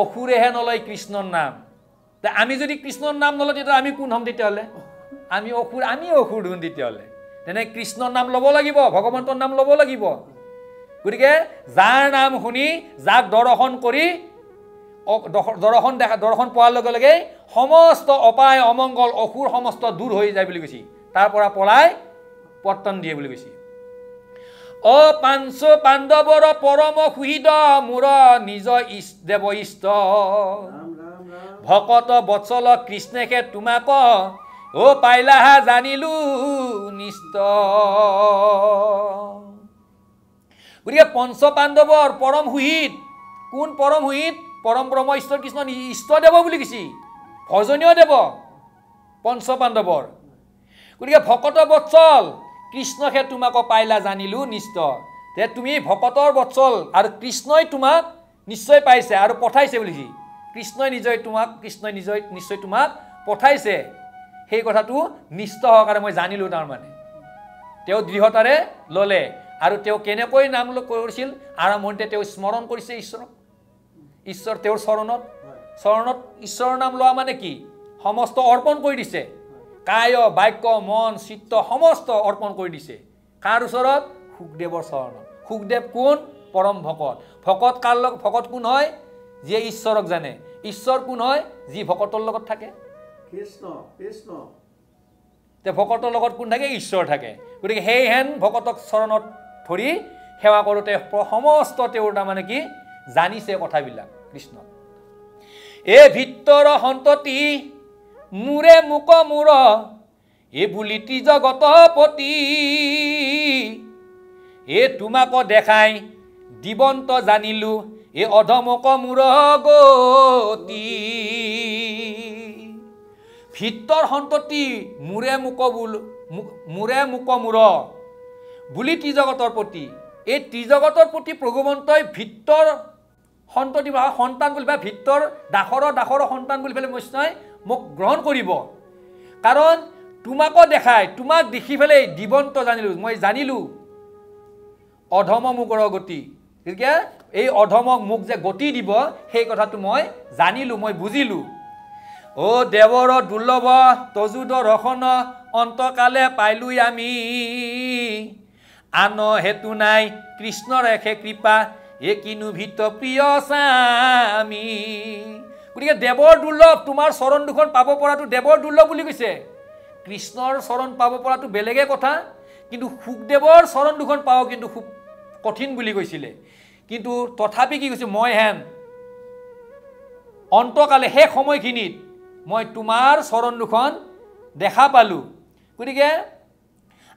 অসুৰেহে নলয় কৃষ্ণৰ নাম আমি যদি কৃষ্ণৰ নাম নলওঁ তেতিয়া আমি কোন হ'ম তেতিয়াহ'লে আমি অসুৰ ধুন তেতিয়াহ'লে তেনে কৃষ্ণৰ নাম ল'ব লাগিব ভগৱন্তৰ নাম ল'ব লাগিব গতিকে যাৰ নাম শুনি যাক দৰ্শন কৰি দৰ্শন পোৱাৰ লগে লগে সমস্ত অপায় অমংগল অসুৰ সমস্ত দূৰ হৈ যায় বুলি কৈছে তাৰ পৰা পলাই পত্তন দিয়ে বুলি কৈছে পাঞ্চ পাণ্ডৱৰ পৰম সুহৃদ মোৰ নিজ দেৱ ইষ্ট ভকত বৎসল কৃষ্ণেকে তোমাক পাইলাহা জানিলো নিষ্ট গতিকে পঞ্চ পাণ্ডৱৰ পৰম সুহৃদ কোন পৰমহিত পৰম ব্ৰহ্ম ঈশ্বৰ কৃষ্ণ ইষ্টদেৱ বুলি কৈছে ভজনীয় দেৱ পঞ্চ পাণ্ডৱৰ গতিকে ভকত বৎসল কৃষ্ণকে তোমাক পাইলা জানিলো নিশ্চ তে তুমি ভকতৰ বৎসল আৰু কৃষ্ণই তোমাক নিশ্চয় পাইছে আৰু পঠাইছে বুলি কৃষ্ণই নিশ্চয় তোমাক পঠাইছে সেই কথাটো নিশ্চিত সহকাৰে মই জানিলো তাৰমানে তেওঁ দৃঢ়তাৰে ললে আৰু তেওঁ কেনেকৈ নাম কৰিছিল আৰম্ভণিতে তেওঁ স্মৰণ কৰিছে ঈশ্বৰ তেওঁৰ চৰণত ঈশ্বৰৰ নাম লোৱা মানে কি সমস্ত অৰ্পণ কৰি দিছে কায় বাক্য মন চিত্ত সমস্ত অৰ্পণ কৰি দিছে কাৰ ওচৰত সুখদেৱৰ চৰণত সুখদেৱ কোন পৰম ভকত কাৰ লগত ভকত কোন হয় যিয়ে ঈশ্বৰক জানে ঈশ্বৰ কোন হয় যি ভকতৰ লগত থাকে কৃষ্ণ তে ভকতৰ লগত কোন থাকে ঈশ্বৰ থাকে গতিকে সেই হেন ভকতক চৰণত ধৰি সেৱা কৰোঁতে সমস্ত তেওঁৰ তাৰমানে কি জানিছে কথাবিলাক কৃষ্ণ এ ভিতৰ সন্ততি মূৰে মুক মূৰ এ বুলি ত্ৰিজগতপতি এ তোমাক দেখাই দিবন্ত জানিলো এ অধমক মূৰ গতি ভিতৰ সন্ততি মূৰে মুক মূৰ বুলি ত্ৰিজগতৰ প্ৰতি এই ত্ৰিজগতৰ প্ৰতি প্ৰভুৱন্তই ভিতৰ সন্ততি বা সন্তান বুলি বা ভিতৰ দাসৰ সন্তান বুলি পেলাই নিশ্চয় মোক গ্ৰহণ কৰিব কাৰণ তোমাক দেখাই তোমাক দেখি পেলাই দিবন্ত জানিলো মই জানিলো অধম মুকৰ গতি গতিকে এই অধমক মোক যে গতি দিব সেই কথাটো মই জানিলো মই বুজিলো ও দেৱৰ দুৰ্লভ তজুদ ৰখন অন্তকালে পাইলো আমি আন হেতু নাই কৃষ্ণৰ এখে কৃপা এ কিনো ভিত প্ৰিয় স্বামী গতিকে দেৱৰ দুৰ্লভ তোমাৰ চৰণ দুখন পাব পৰাটো দেৱৰ দুৰ্লভ বুলি কৈছে কৃষ্ণৰ চৰণ পাব পৰাটো বেলেগে কথা কিন্তু সুখদেৱৰ চৰণ দুখন পাও কিন্তু খুব কঠিন বুলি কৈছিলে কিন্তু তথাপি কি কৈছে মই হেন অন্তকালে শেষ সময়খিনিত মই তোমাৰ চৰণ দুখন দেখা পালো গতিকে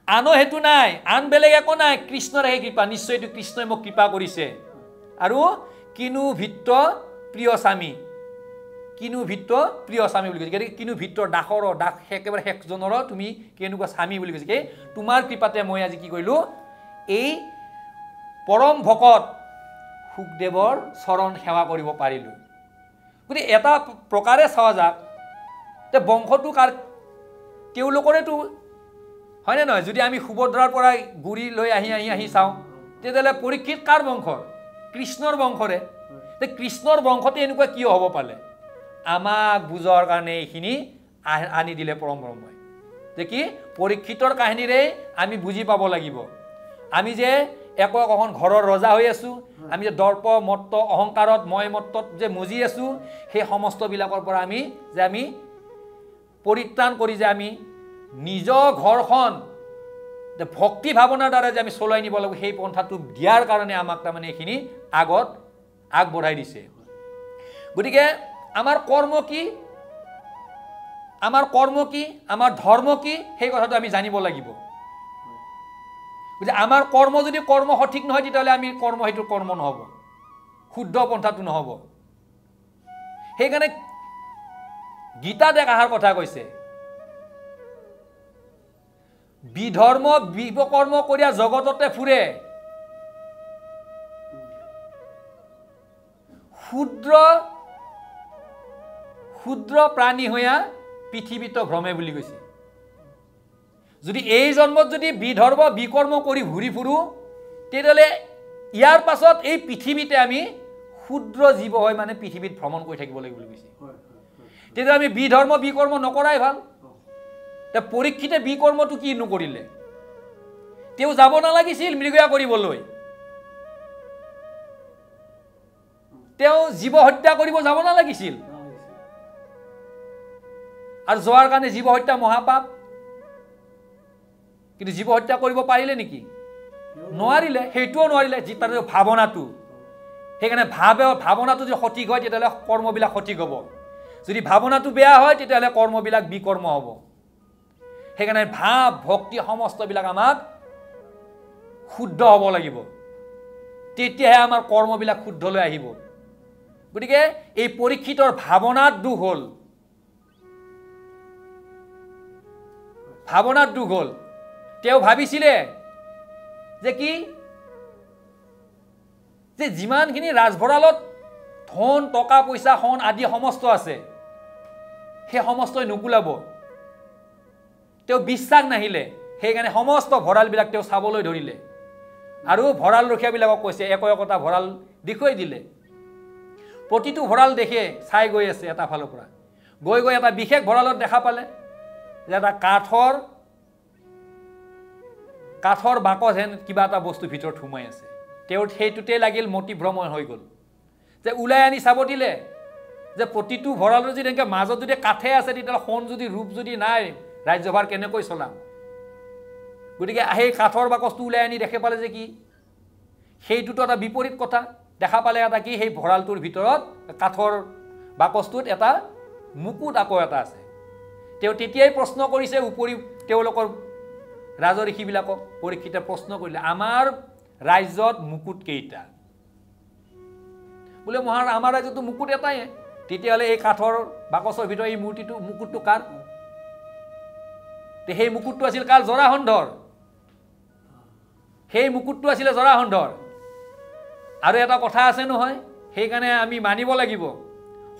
আনো হেতু নাই আন বেলেগ একো নাই কৃষ্ণৰ এই কৃপা নিশ্চয় এইটো কৃষ্ণই মোক কৃপা কৰিছে আৰু কিনো ভিত্ত প্ৰিয় স্বামী বুলি কৈছে গতিকে কিনো ভিত্তৰ দাস একেবাৰে শেষজনৰ তুমি কেনেকুৱা স্বামী বুলি কৈছে তোমাৰ কৃপাতে মই আজি কি কৰিলো এই পৰম ভকত সুখদেৱৰ চৰণ সেৱা কৰিব পাৰিলো গতিকে এটা প্ৰকাৰে চাৱা যাক তে বংশটো কাৰ তেওঁলোকৰেতো হয়নে নহয় যদি আমি সুভদ্ৰাৰ পৰা গুৰি লৈ আহি চাওঁ তেতিয়াহ'লে পৰীক্ষিত কাৰ বংশৰ কৃষ্ণৰ বংশৰে তে কৃষ্ণৰ বংশতে এনেকুৱা কিয় হ'ব পালে আমাক বুজোৱাৰ কাৰণে এইখিনি আনি দিলে পৰম ব্ৰহ্মই যে কি পৰীক্ষিতৰ কাহিনীৰে আমি বুজি পাব লাগিব আমি যে এখন ঘৰৰ ৰজা হৈ আছো আমি যে দৰ্প মত্ত অহংকাৰত মই মত্তত যে মজি আছো সেই সমস্তবিলাকৰ পৰা আমি পৰিত্ৰাণ কৰি যে আমি নিজৰ ঘৰখন যে ভক্তি ভাৱনাৰ দ্বাৰা যে আমি চলাই নিব লাগিব সেই পন্থাটো দিয়াৰ কাৰণে আমাক তাৰমানে এইখিনি আগত আগবঢ়াই দিছে গতিকে আমাৰ কৰ্ম কি আমাৰ ধৰ্ম কি সেই কথাটো আমি জানিব লাগিব গতিকে আমাৰ কৰ্ম যদি কৰ্ম সঠিক নহয় তেতিয়াহ'লে আমি সেইটো কৰ্ম নহ'ব শুদ্ধ পন্থাটো নহ'ব সেইকাৰণে গীতাত এষাৰ কথা কৈছে বিধৰ্ম বিপকৰ্ম কৰিয়া জগততে ফুৰে ক্ষুদ্ৰ প্ৰাণী হৈয়া পৃথিৱীত ভ্ৰমে বুলি কৈছে যদি এই জন্মত যদি বিধৰ্ম বিকৰ্ম কৰি ঘূৰি ফুৰো তেতিয়াহ'লে ইয়াৰ পাছত এই পৃথিৱীতে আমি ক্ষুদ্ৰ জীৱ হৈ মানে পৃথিৱীত ভ্ৰমণ কৰি থাকিব লাগিব বুলি কৈছে তেতিয়া আমি বিধৰ্ম বিকৰ্ম নকৰাই ভাল পৰীক্ষিতে বিকৰ্মটো কি নকৰিলে তেওঁ যাব নালাগিছিল মৃগয়া কৰিবলৈ তেওঁ জীৱ হত্যা কৰিব যাব নালাগিছিল আৰু যোৱাৰ কাৰণে জীৱ হত্যা মহাপাপ কিন্তু জীৱ হত্যা কৰিব পাৰিলে নেকি নোৱাৰিলে সেইটোও নোৱাৰিলে যি তাৰ ভাৱনাটো সেইকাৰণে ভাৱনাটো যদি সঠিক হয় তেতিয়াহ'লে কৰ্মবিলাক সঠিক হ'ব যদি ভাৱনাটো বেয়া হয় তেতিয়াহ'লে কৰ্মবিলাক বিকৰ্ম হ'ব সেইকাৰণে ভাৱ ভক্তি সমস্তবিলাক আমাক শুদ্ধ হ'ব লাগিব তেতিয়াহে আমাৰ কৰ্মবিলাক শুদ্ধলৈ আহিব গতিকে এই পৰীক্ষিতৰ ভাৱনাত দুখ হ'ল তেওঁ ভাবিছিলে যে কি যে যিমানখিনি ৰাজভঁৰালত ধন টকা পইচা সোণ আদি সমস্ত আছে সেই সমস্তই নুকুলাব তেওঁ বিশ্বাস নাহিলে সেইকাৰণে সমস্ত ভঁৰালবিলাক তেওঁ চাবলৈ ধৰিলে আৰু ভঁৰাল ৰখীয়াবিলাকক কৈছে একোটা ভঁৰাল দেখুৱাই দিলে প্ৰতিটো ভঁৰাল দেখে চাই গৈ আছে এটা ফালৰ পৰা গৈ এটা বিশেষ ভঁৰালত দেখা পালে যে এটা কাঠৰ বাকচ হেন কিবা এটা বস্তু ভিতৰত সোমাই আছে তেওঁৰ সেইটোতে লাগিল মতি ভ্ৰমণ হৈ গ'ল যে ওলাই আনি চাব দিলে যে প্ৰতিটো ভঁৰালৰ যদি এনেকৈ মাজত যদি কাঠে আছে তেতিয়াহ'লে সোণ যদি ৰূপ যদি নাই ৰাজ্যভাৰ কেনেকৈ চলাম গতিকে সেই কাঠৰ বাকচটো ওলাই আনি দেখে পালে যে কি সেইটোতো এটা বিপৰীত কথা দেখা পালে এটা কি সেই ভঁৰালটোৰ ভিতৰত কাঠৰ বাকচটোত এটা মুকুট আকৌ এটা আছে তেওঁ তেতিয়াই প্ৰশ্ন কৰিছে উপৰি তেওঁলোকৰ ৰাজঋষিবিলাকক পৰীক্ষিতে প্ৰশ্ন কৰিলে আমাৰ ৰাজ্যত মুকুট কেইটা বোলে আমাৰ ৰাজ্যতো মুকুট এটাই তেতিয়াহ'লে এই কাঠৰ বাকচৰ ভিতৰত এই মুকুটটো কাৰ সেই মুকুটটো আছিল কাৰ জৰাসন্ধৰ সেই মুকুটটো আছিলে জৰাসন্ধৰ আৰু এটা কথা আছে নহয় সেইকাৰণে আমি মানিব লাগিব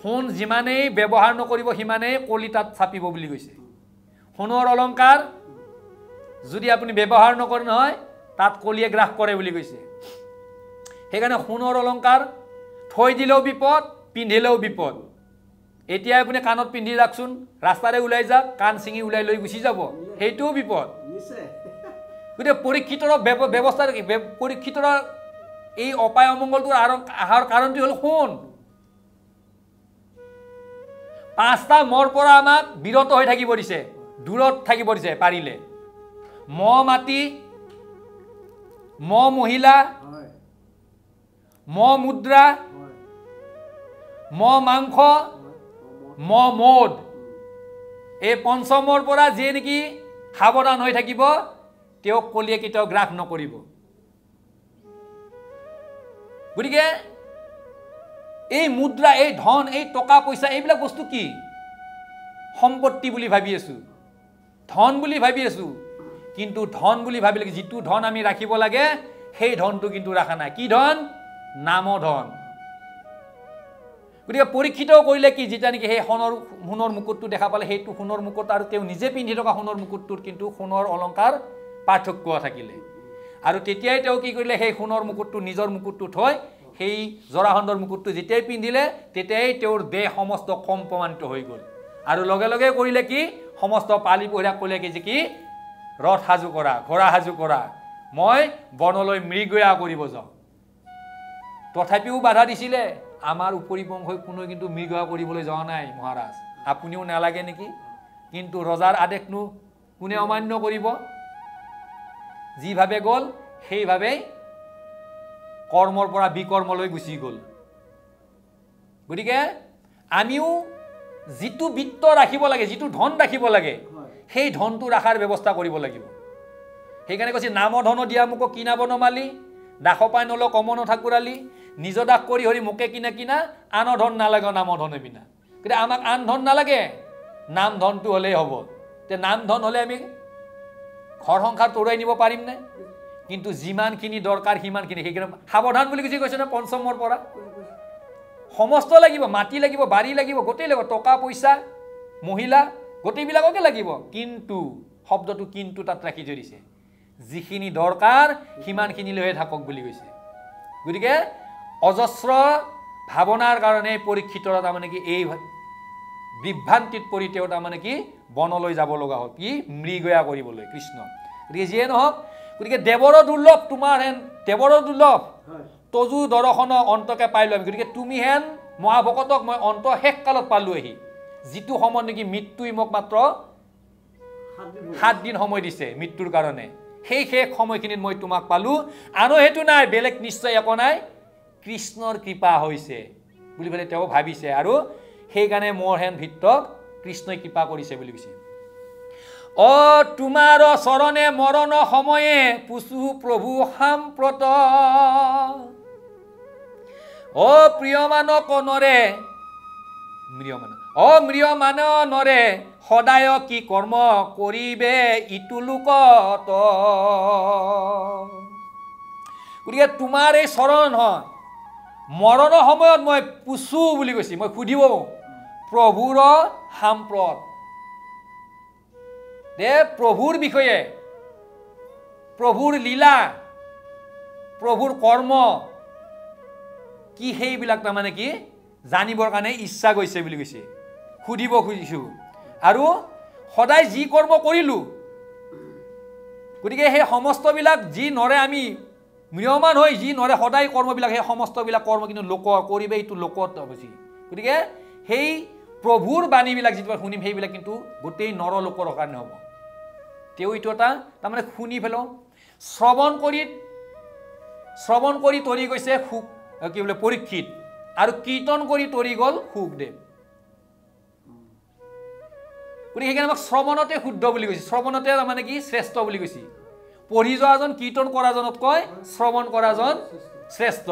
সোণ যিমানেই ব্যৱহাৰ নকৰিব সিমানেই কলিতাত চাপিব বুলি কৈছে সোণৰ অলংকাৰ যদি আপুনি ব্যৱহাৰ নকৰে নহয় তাত কলিয়ে গ্ৰাস কৰে বুলি কৈছে সেইকাৰণে সোণৰ অলংকাৰ থৈ দিলেও বিপদ পিন্ধিলেও বিপদ এতিয়া আপুনি কাণত পিন্ধি ৰাখচোন ৰাস্তাৰে ওলাই যাক কাণ ছিঙি ওলাই লৈ গুচি যাব সেইটোও বিপদ গতিকে পৰীক্ষিতৰ ব্যৱস্থা পৰীক্ষিতৰ এই অপায় অমংগলটোৰ আহাৰ কাৰণটো হ'ল সোণ 5টা মৰ পৰা আমাক বিৰত হৈ থাকিব দিছে দূৰত থাকিব দিছে পাৰিলে মাটি মহিলা মুদ্ৰা মাংস মদ এই পঞ্চমৰ পৰা যে নেকি সাৱধান হৈ থাকিব তেওঁক কলিয়ে কেতিয়াও গ্ৰাস নকৰিব গতিকে এই মুদ্ৰা এই ধন এই টকা পইচা এইবিলাক বস্তু কি সম্পত্তি বুলি ভাবি আছো ধন বুলি ভাবি আছো কিন্তু ধন বুলি ভাবিলে যিটো ধন আমি ৰাখিব লাগে সেই ধনটো কিন্তু ৰাখা নাই কি ধন নাম ধন গতিকে পৰীক্ষিতও কৰিলে কি যেতিয়া নেকি সেই সোণৰ মুকুটটো দেখা পালে সেইটো সোণৰ মুকুট আৰু তেওঁ নিজে পিন্ধি থকা সোণৰ মুকুটটোৰ কিন্তু সোণৰ অলংকাৰ পাৰ্থক্য থাকিলে আৰু তেতিয়াই তেওঁ কি কৰিলে সেই সোণৰ মুকুটটো নিজৰ মুকুটটো থৈ সেই জৰাসন্ধৰ মুকুটটো যেতিয়াই পিন্ধিলে তেতিয়াই তেওঁৰ দেহ সমস্ত কম্পমানিত হৈ গ'ল আৰু লগে লগে কৰিলে কি সমস্ত পালি পহৰা ক'লে কি যে কি ৰথ সাজু কৰা ঘোঁৰা সাজু কৰা মই বনলৈ মৃগয়া কৰিব যাওঁ তথাপিও বাধা দিছিলে আমাৰ উপৰি বংশই কোনো কিন্তু মৃগয়া কৰিবলৈ যোৱা নাই মহাৰাজ আপুনিও নালাগে নেকি কিন্তু ৰজাৰ আদেশনো কোনে অমান্য কৰিব যিভাৱে গ'ল সেইভাৱেই কৰ্মৰ পৰা বিকৰ্মলৈ গুচি গ'ল গতিকে আমিও যিটো বিত্ত ৰাখিব লাগে যিটো ধন ৰাখিব লাগে সেই ধনটো ৰাখাৰ ব্যৱস্থা কৰিব লাগিব সেইকাৰণে কৈছে নাম ধন দিয়া মোক কিনাব নমালি দাস পাই নল কমন ঠাকুৰালি নিজ দাস কৰি হৰি মোকে কিনা আন ধন নালাগে নাম ধনে বিনা কিন্তু আমাক আন ধন নালাগে নাম ধনটো হ'লেই হ'ব তে নাম ধন হ'লে আমি ঘৰ সংসাৰ তৰাই নিব পাৰিম নে কিন্তু যিমানখিনি দৰকাৰ সিমানখিনি সেইকাৰণে সাৱধান বুলি কৈছে না পঞ্চমৰ পৰা সমস্ত লাগিব মাটি লাগিব বাৰী লাগিব গোটেই লাগিব টকা পইচা মহিলা গোটেইবিলাককে লাগিব কিন্তু শব্দটো কিন্তু তাত ৰাখি থৈ দিছে যিখিনি দৰকাৰ সিমানখিনি লৈহে থাকক বুলি কৈছে গতিকে অজস্ৰ ভাৱনাৰ কাৰণে পৰীক্ষিতৰ তাৰমানে কি এই বিভ্ৰান্তিত পৰি তেওঁ তাৰমানে কি বনলৈ যাব লগা হ'ল কি মৃগয়া কৰিবলৈ কৃষ্ণ গতিকে যিয়ে নহওক গতিকে দেৱৰ দুৰ্লভ তোমাৰ হেন দেৱৰ দুৰ্লভ তজু দৰ্শন অন্তকে পাইলো আমি গতিকে তুমি হেন মহাভকতক মই অন্ত শেষ কালত পালো আহি যিটো সময় নেকি মৃত্যুই মোক মাত্ৰ 7 দিন সময় দিছে মৃত্যুৰ কাৰণে সেই শেষ সময়খিনিত মই তোমাক পালো আৰু হেতু নাই বেলেগ নিশ্চয় একো নাই কৃষ্ণৰ কৃপা হৈছে বুলি বলে তেওঁ ভাবিছে আৰু সেইকাৰণে মোৰ হেন ভিত্তক কৃষ্ণই কৃপা কৰিছে বুলি কৈছে অ তোমাৰ চৰণে মৰণ সময়ে পুছু প্ৰভু সাম্প্ৰত অপ্ৰিয়মান নৰে অম্ৰিয়মান নৰে সদায় কি কৰ্ম কৰিবে ইটো লোকত। গতিকে তোমাৰ এই চৰণ হয় মৰণৰ সময়ত মই পুছো বুলি কৈছে, মই সুধিব প্ৰভুৰ সাম্প্ৰত দে প্ৰভুৰ বিষয়ে, প্ৰভুৰ লীলা, প্ৰভুৰ কৰ্ম কি সেইবিলাক তাৰমানে কি জানিবৰ কাৰণে ইচ্ছা গৈছে বুলি কৈছে, সুধিব খুজিছোঁ। আৰু সদায় যি কৰ্ম কৰিলোঁ, গতিকে সেই সমস্তবিলাক যি নৰে আমি ম্ৰিয়মান হৈ যি নৰে সদায় কৰ্মবিলাক, সেই সমস্তবিলাক কৰ্ম কিন্তু লোকৰ কৰিবে এইটো লোকত বুজি। গতিকে সেই প্ৰভুৰ বাণীবিলাক যিটো শুনিম সেইবিলাক কিন্তু গোটেই নৰ লোকৰ কাৰণে হ'ব। তেওঁ এইটো এটা তাৰমানে শুনি পেলাওঁ শ্ৰৱণ কৰি তৰি গৈছে সুখ কি বোলে পৰীক্ষিত, আৰু কীৰ্তন কৰি তৰি গ'ল সুখদেৱ। গতিকে সেইকাৰণে আমাক শ্ৰৱণতে শুদ্ধ বুলি কৈছে, শ্ৰৱণতে তাৰমানে কি শ্ৰেষ্ঠ বুলি কৈছে। পঢ়ি যোৱাজন কীৰ্তন কৰাজনতকৈ শ্ৰৱণ কৰাজন শ্ৰেষ্ঠ,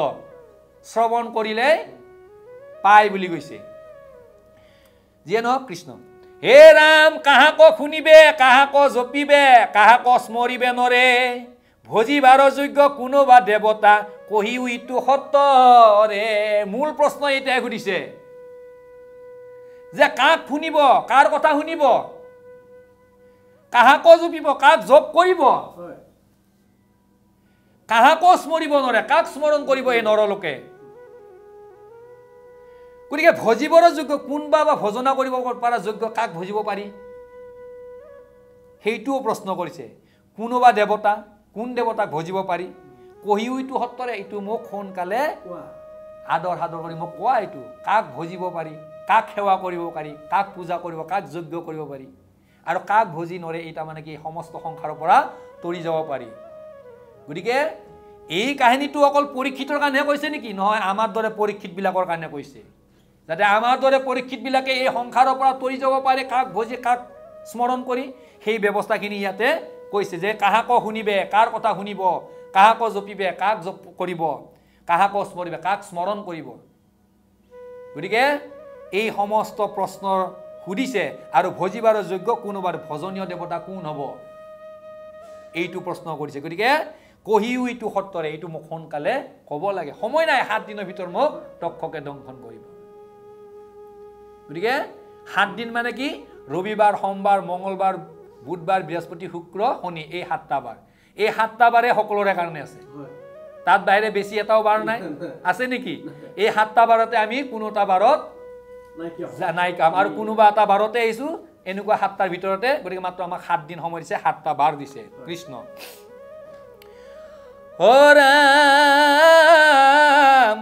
শ্ৰৱণ কৰিলে পায় বুলি কৈছে। যিয়ে নহওক কৃষ্ণ হে ৰাম কাহাক শুনিবে কাহাক জপিবে কাহাক স্মৰিবে নৰে, ভজিবাৰ যোগ্য কোনোবা দেৱতা কহিও ইটো সত্যৰে। মূল প্ৰশ্ন এটাই সুধিছে যে কাক শুনিব, কাৰ কথা শুনিব, কাহাক জপিব, কাক জপ কৰিব, কাহাক স্মৰিব নৰে, কাক স্মৰণ কৰিব এই নৰলোকে। গতিকে ভজিবৰ যোগ্য কোনবা বা ভজনা কৰিব পৰা যোগ্য কাক ভজিব পাৰি সেইটোও প্ৰশ্ন কৰিছে। কোনোবা দেৱতা, কোন দেৱতাক ভজিব পাৰি, কহিও ইটো সত্যৰে, এইটো মোক সোনকালে আদৰ সাদৰ কৰি মোক কোৱা, এইটো কাক ভজিব পাৰি, কাক সেৱা কৰিব পাৰি, কাক পূজা কৰিব, কাক যজ্ঞ কৰিব পাৰি, আৰু কাক ভজি নৰে এই তাৰমানে কি সমস্ত সংসাৰৰ পৰা তৰি যাব পাৰি। গতিকে এই কাহিনীটো অকল পৰীক্ষিতৰ কাৰণেহে কৈছে নেকি? নহয়, আমাৰ দৰে পৰীক্ষিতবিলাকৰ কাৰণে কৈছে, যাতে আমাৰ দৰে পৰীক্ষিতবিলাকে এই সংসাৰৰ পৰা তৰি যাব পাৰে, কাক ভজি কাক স্মৰণ কৰি সেই ব্যৱস্থাখিনি ইয়াতে কৈছে যে কাহাক শুনিবে, কাৰ কথা শুনিব, কাহাক জপিবে, কাক জপ কৰিব, কাহাক স্মৰিবে, কাক স্মৰণ কৰিব। গতিকে এই সমস্ত প্ৰশ্নৰ সুধিছে, আৰু ভজিবাৰ যোগ্য কোনোবাৰ ভজনীয় দেৱতা কোন হ'ব এইটো প্ৰশ্ন কৰিছে। গতিকে কহিও ইটো সত্যৰে, এইটো মোক সোনকালে ক'ব লাগে, সময় নাই, 7 দিনৰ ভিতৰত মোক তক্ষকে দংশন কৰিব। গতিকে 7 দিন মানে কি ৰবিবাৰ, সোমবাৰ, মঙ্গলবাৰ, বুধবাৰ, বৃহস্পতি, শুক্ৰ, শনি, এই 7টা বাৰ। এই 7টা বাৰে সকলোৰে কাৰণে আছে, তাত বাহিৰে বেছি এটাও বাৰ নাই, আছে নেকি? এই 7টা বাৰতে আমি কোনো এটা বাৰত নাই কাম, আৰু কোনোবা এটা বাৰতে আহিছো এনেকুৱা 7টাৰ ভিতৰতে। গতিকে মাত্ৰ আমাক 7 দিন সময় দিছে, 7টা বাৰ দিছে কৃষ্ণ। ৰাম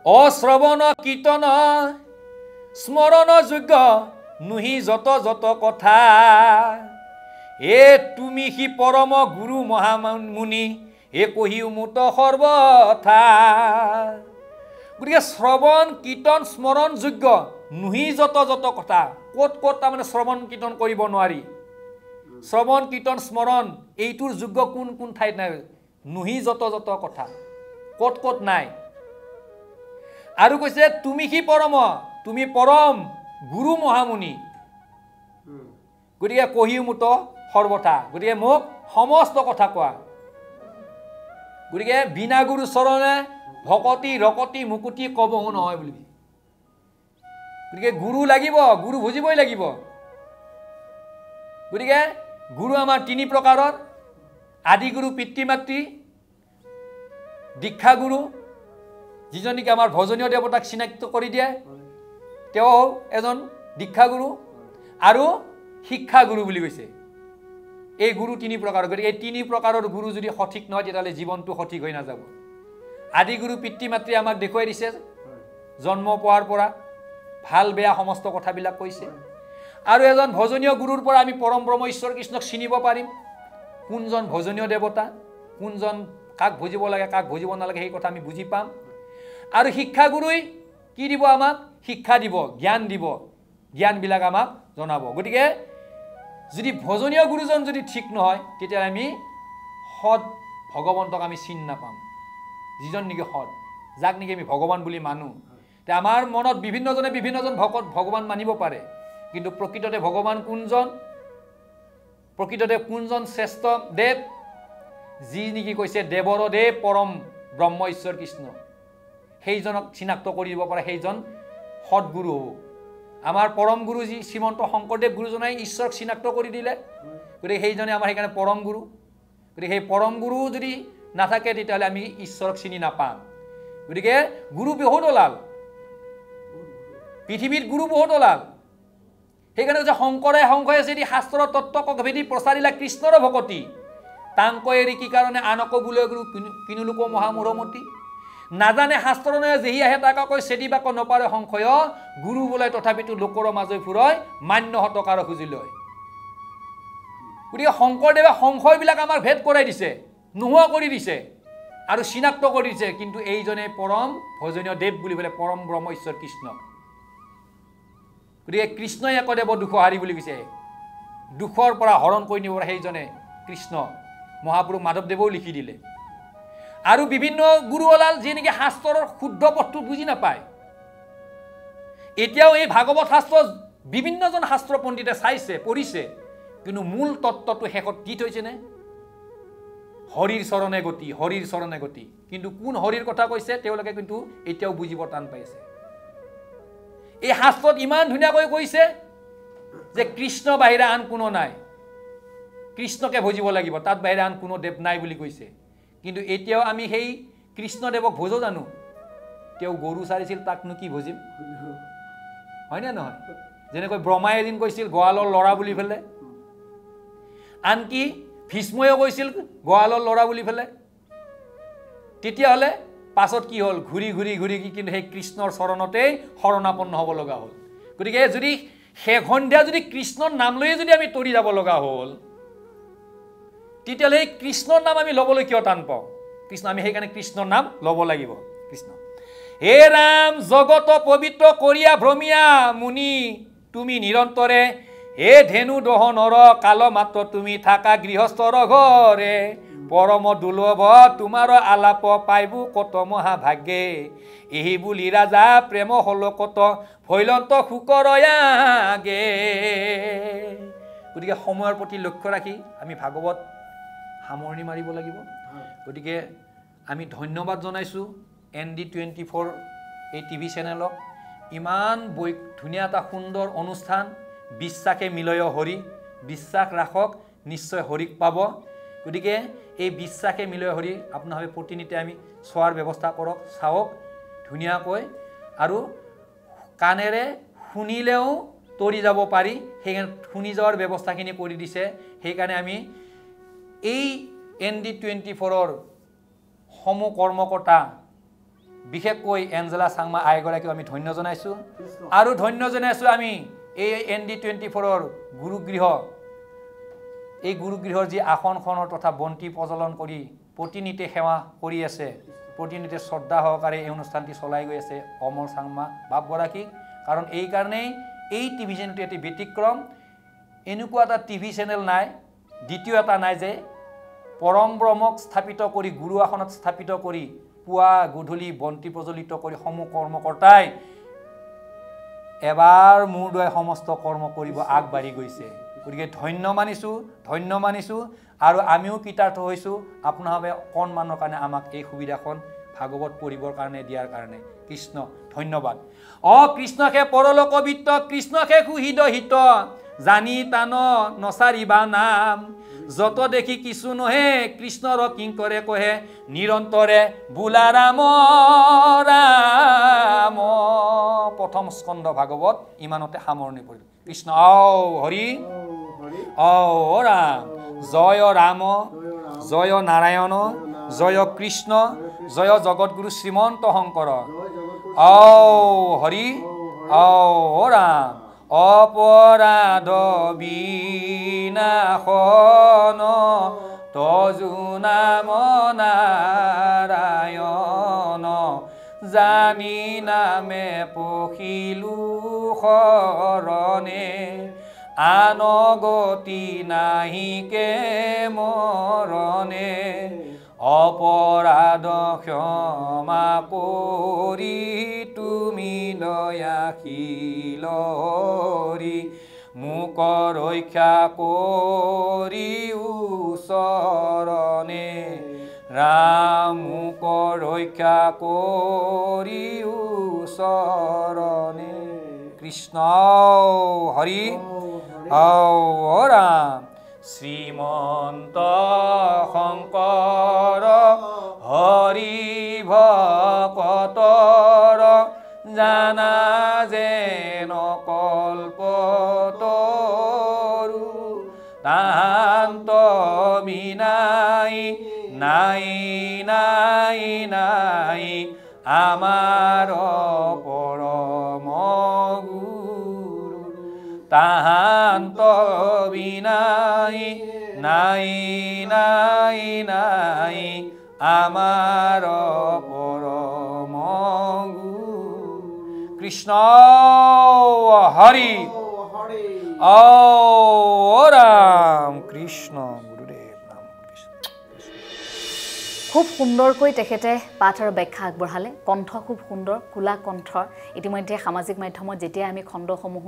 অশ্ৰৱণ কীৰ্তন স্মৰণ যোগ্য নুহি যত যত কথা, এ তুমি সি পৰম গুৰু মহামুনি এ কহিও মুত সৰ্বথা। গতিকে শ্ৰৱণ কীৰ্তন স্মৰণ যোগ্য নুহি যত যত কথা, ক'ত ক'ত তাৰমানে শ্ৰৱণ কীৰ্তন কৰিব নোৱাৰি, শ্ৰৱণ কীৰ্তন স্মৰণ এইটোৰ যোগ্য কোন কোন ঠাইত নাই, নুহি যত যত কথা ক'ত ক'ত নাই। আৰু কৈছে তুমি সি পৰম, তুমি পৰম গুৰু মহামুনি, গতিকে কহিও মুত সৰ্বথা, গতিকে মোক সমস্ত কথা কোৱা। গতিকে বিনা গুৰু চৰণে ভকতি ৰকতি মুকুতি কবও নহয় বুলি। গতিকে গুৰু লাগিব, গুৰু বুজিবই লাগিব। গতিকে গুৰু আমাৰ 3 প্ৰকাৰৰ, আদি গুৰু পিতৃ মাতৃ, দীক্ষা গুৰু যিজন নেকি আমাৰ ভজনীয় দেৱতাক চিনাক্ত কৰি দিয়ে, তেওঁ এজন দীক্ষা গুৰু, আৰু শিক্ষা গুৰু বুলি কৈছে। এই গুৰু 3 প্ৰকাৰৰ। গতিকে এই 3 প্ৰকাৰৰ গুৰু যদি সঠিক নহয় তেতিয়াহ'লে জীৱনটো সঠিক হৈ নাযাব। আদি গুৰু পিতৃ মাতৃ আমাক দেখুৱাই দিছে, জন্ম পোৱাৰ পৰা ভাল বেয়া সমস্ত কথাবিলাক কৈছে। আৰু এজন ভজনীয় গুৰুৰ পৰা আমি পৰম ব্ৰহ্ম ঈশ্বৰ কৃষ্ণক চিনিব পাৰিম, কোনজন ভজনীয় দেৱতা, কোনজন কাক ভজিব লাগে কাক ভজিব নালাগে সেই কথা আমি বুজি পাম। আৰু শিক্ষা গুৰুই কি দিব? আমাক শিক্ষা দিব, জ্ঞান দিব, জ্ঞানবিলাক আমাক জনাব। গতিকে যদি ভজনীয় গুৰুজন যদি ঠিক নহয় তেতিয়াহ'লে আমি সৎ ভগৱন্তক আমি চিনি নাপাম। যিজন নেকি সৎ, যাক নেকি আমি ভগৱান বুলি মানো। তে আমাৰ মনত বিভিন্নজন ভগৱান মানিব পাৰে, কিন্তু প্ৰকৃততে ভগৱান কোনজন, প্ৰকৃততে কোনজন শ্ৰেষ্ঠ দেৱ, যি নেকি কৈছে দেৱৰ দেৱ পৰম ব্ৰহ্ম ঈশ্বৰ কৃষ্ণ, সেইজনক চিনাক্ত কৰি দিব পাৰে, সেইজন সৎগুৰু হ'ব। আমাৰ পৰম গুৰু যি শ্ৰীমন্ত শংকৰদেৱ গুৰুজনাই ঈশ্বৰক চিনাক্ত কৰি দিলে, গতিকে সেইজনে আমাৰ সেইকাৰণে পৰম গুৰু। গতিকে সেই পৰম গুৰু যদি নাথাকে তেতিয়াহ'লে আমি ঈশ্বৰক চিনি নাপাম। গতিকে গুৰু বহুত ওলাল, পৃথিৱীত গুৰু বহুত ওলাল। সেইকাৰণে যে শংকৰে যদি শাস্ত্ৰৰ তত্ত্বক ভেদি প্ৰচাৰিলা কৃষ্ণৰ ভকতি, তাংক এৰি কি কাৰণে আনক বোলে গুৰু কিনুলোক মহামূঢ়মতি। নাজানে শাস্ত্ৰ নয় যেহি আহে তাক কৈ চেদিবাক নপাৰে সংশয়, গুৰু বোলে তথাপিতো লোকৰ মাজে ফুৰয় মান্য হতকাৰ খুজি লয়। গতিকে শংকৰদেৱে সংশয়বিলাক আমাৰ ভেদ কৰাই দিছে, নোহোৱা কৰি দিছে আৰু চিনাক্ত কৰি দিছে, কিন্তু এইজনে পৰম ভজনীয় দেৱ বুলি ক'লে পৰম ব্ৰহ্ম ঈশ্বৰ কৃষ্ণ। গতিকে কৃষ্ণই একদেৱ দুখহাৰী বুলি কৈছে, দুখৰ পৰা হৰণ কৰি নিব সেইজনে কৃষ্ণ। মহাপুৰুষ মাধৱদেৱেও লিখি দিলে। আৰু বিভিন্ন গুৰু ওলাল যি নেকি শাস্ত্ৰৰ শুদ্ধ পথটো বুজি নাপায়। এতিয়াও এই ভাগৱত শাস্ত্ৰ বিভিন্নজন শাস্ত্ৰ পণ্ডিতে চাইছে, পঢ়িছে, কিন্তু মূল তত্ত্বটো শেষত কি থৈছেনে? হৰিৰ চৰণে গতি, হৰিৰ চৰণে গতি। কিন্তু কোন হৰিৰ কথা কৈছে তেওঁলোকে কিন্তু এতিয়াও বুজিব টান পাইছে। এই শাস্ত্ৰত ইমান ধুনীয়াকৈ কৈছে যে কৃষ্ণ বাহিৰে আন কোনো নাই, কৃষ্ণকে ভজিব লাগিব, তাত বাহিৰে আন কোনো দেৱ নাই বুলি কৈছে। কিন্তু এতিয়াও আমি সেই কৃষ্ণদেৱক ভজো জানো? তেওঁ গৰু চাৰিছিল, তাকনো কি ভজিম? হয়নে নহয়? যেনেকৈ ব্ৰহ্মাই এদিন কৈছিল গোৱালৰ ল'ৰা বুলি পেলাই, আনকি ভীষ্ময়েও কৈছিল গোৱালৰ ল'ৰা বুলি পেলাই। তেতিয়াহ'লে পাছত কি হ'ল? ঘূৰি কিন্তু সেই কৃষ্ণৰ চৰণতেই শৰণাপন্ন হ'ব লগা হ'ল। গতিকে যদি শেষ সন্ধ্যা যদি কৃষ্ণৰ নাম লৈয়ে যদি আমি তৰি যাব লগা হ'ল, তেতিয়াহ'লে এই কৃষ্ণৰ নাম আমি ল'বলৈ কিয় টান পাওঁ? কৃষ্ণ, আমি সেইকাৰণে কৃষ্ণৰ নাম ল'ব লাগিব। কৃষ্ণ হে ৰাম জগত পবিত্ৰ কৰিয়া ভ্ৰমীয়া মুনি তুমি নিৰন্তৰে, হে ধেনু দহনৰ কাল মাত্ৰ তুমি থাকা গৃহস্থৰ ঘৰে, পৰম দুৰ্লভ তোমাৰ আলাপ পাইবু কত মহাভাগ্যে, এই বুলি ৰাজা প্ৰেম হল কত ভৈলন্ত শুকৰয়াগে। গতিকে সময়ৰ প্ৰতি লক্ষ্য ৰাখি আমি ভাগৱত সামৰণি মাৰিব লাগিব। গতিকে আমি ধন্যবাদ জনাইছোঁ ND24 এই টিভি চেনেলক। ইমান ধুনীয়া এটা সুন্দৰ অনুষ্ঠান, বিশ্বাসে মিলয় হৰি, বিশ্বাস ৰাখক নিশ্চয় হৰিক পাব। গতিকে এই বিশ্বাসে মিলয় হৰি আপোনালোকে প্ৰতিনিধি আমি চোৱাৰ ব্যৱস্থা কৰক, চাওক ধুনীয়াকৈ, আৰু কাণেৰে শুনিলেও তৰি যাব পাৰি, সেইকাৰণে শুনি যোৱাৰ ব্যৱস্থাখিনি কৰি দিছে। সেইকাৰণে আমি এই ND24ৰ সমূহ কৰ্মকৰ্তা, বিশেষকৈ এঞ্জেলা চাংমা আইগৰাকীক আমি ধন্য জনাইছোঁ। আৰু ধন্য জনাইছোঁ আমি এই ND24ৰ গুৰুগৃহ, এই গুৰুগৃহৰ যি আসনখনৰ তথা বন্তি প্ৰজ্বলন কৰি প্ৰতিনিধি সেৱা কৰি আছে, প্ৰতিনিধি শ্ৰদ্ধা সহকাৰে এই অনুষ্ঠানটি চলাই গৈ আছে অমৰ চাংমা বাপগৰাকীক। কাৰণ এইকাৰণেই এই টিভি চেনেলটো এটি ব্যতিক্ৰম। এনেকুৱা এটা টিভি চেনেল নাই, দ্বিতীয় এটা নাই যে পৰম ব্ৰহ্মক স্থাপিত কৰি, গুৰু আসনত স্থাপিত কৰি, পুৱা গধূলি বন্তি প্ৰজ্বলিত কৰি সমূহ কৰ্মকৰ্তাই এবাৰ মূৰ দুৱাই সমস্ত কৰ্ম কৰিব আগবাঢ়ি গৈছে। গতিকে ধন্য মানিছোঁ আৰু আমিও কৃতাৰ্থ হৈছোঁ আপোনালোকে অকণমানৰ কাৰণে আমাক এই সুবিধাখন ভাগৱত পঢ়িবৰ কাৰণে দিয়াৰ কাৰণে। কৃষ্ণ ধন্যবাদ। কৃষ্ণকে পৰলোক বিত্ত, কৃষ্ণকে সুহৃদ হিত, জানি তান নচাৰিবা নাম, যত দেখি কিছু নহে কৃষ্ণৰ কিংকৰে কহে, নিৰন্তৰে বোলা ৰাম ৰাম। প্ৰথম স্কন্ধ ভাগৱত ইমানতে সামৰণি পৰিল। কৃষ্ণ হৰি ৰাম, জয় ৰাম, জয় নাৰায়ণ, জয় কৃষ্ণ, জয় জগতগুৰু শ্ৰীমন্ত শংকৰ। হৰি ৰাম, অপৰাধ বিনাশন, তজু নাম নাৰায়ণ, জানি নামে পখিলো শৰণে, আন গতি নাহিকে মৰণে, অপৰাধ ক্ষমা কৰি তুমি দয়াশীল হৰি মোক ৰক্ষা কৰি ওচৰণে ৰাম মোক ৰক্ষা কৰি ওচৰণে কৃষ্ণ হৰি ৰাম শ্ৰীমন্ত শংকৰ হৰি ভকতৰ জানা যেন কল্পতৰু তাহান্ত বিনাই নাই নাই নাই আমাৰ পৰম গুৰু তাহান্ত বিনাই নাই নাই নাই আমাৰ পৰম গুৰু কৃষ্ণ হৰি ৰাম কৃষ্ণ গুৰুদেৱ নাম কৃষ্ণ খুব সুন্দৰকৈ তেখেতে পাঠ আৰু ব্যাখ্যা আগবঢ়ালে কণ্ঠ খুব সুন্দৰ কোলা কণ্ঠৰ ইতিমধ্যে সামাজিক মাধ্যমত যেতিয়া আমি খণ্ডসমূহ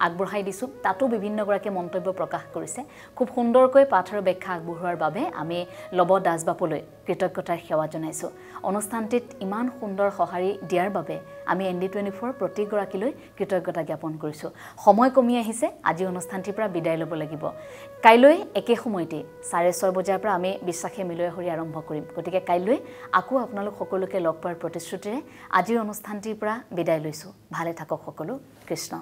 আগবঢ়াই দিছোঁ তাতো বিভিন্নগৰাকীয়ে মন্তব্য প্ৰকাশ কৰিছে খুব সুন্দৰকৈ পাঠ আৰু ব্যাখ্যা আগবঢ়োৱাৰ বাবে আমি লব দাসবাবুলৈ কৃতজ্ঞতাৰ সেৱা জনাইছোঁ অনুষ্ঠানটিত ইমান সুন্দৰ সঁহাৰি দিয়াৰ বাবে আমি ND24 প্ৰতিগৰাকীলৈ কৃতজ্ঞতা জ্ঞাপন কৰিছোঁ সময় কমি আহিছে আজি অনুষ্ঠানটিৰ পৰা বিদায় ল'ব লাগিব কাইলৈ একে সময়তে 6:30 বজাৰ পৰা আমি বিশ্বাসে মিলয় হৰি আৰম্ভ কৰিম গতিকে কাইলৈ আকৌ আপোনালোক সকলোকে লগ পোৱাৰ প্ৰতিশ্ৰুতিৰে আজিৰ অনুষ্ঠানটিৰ পৰা বিদায় লৈছোঁ ভালে থাকক সকলো কৃষ্ণ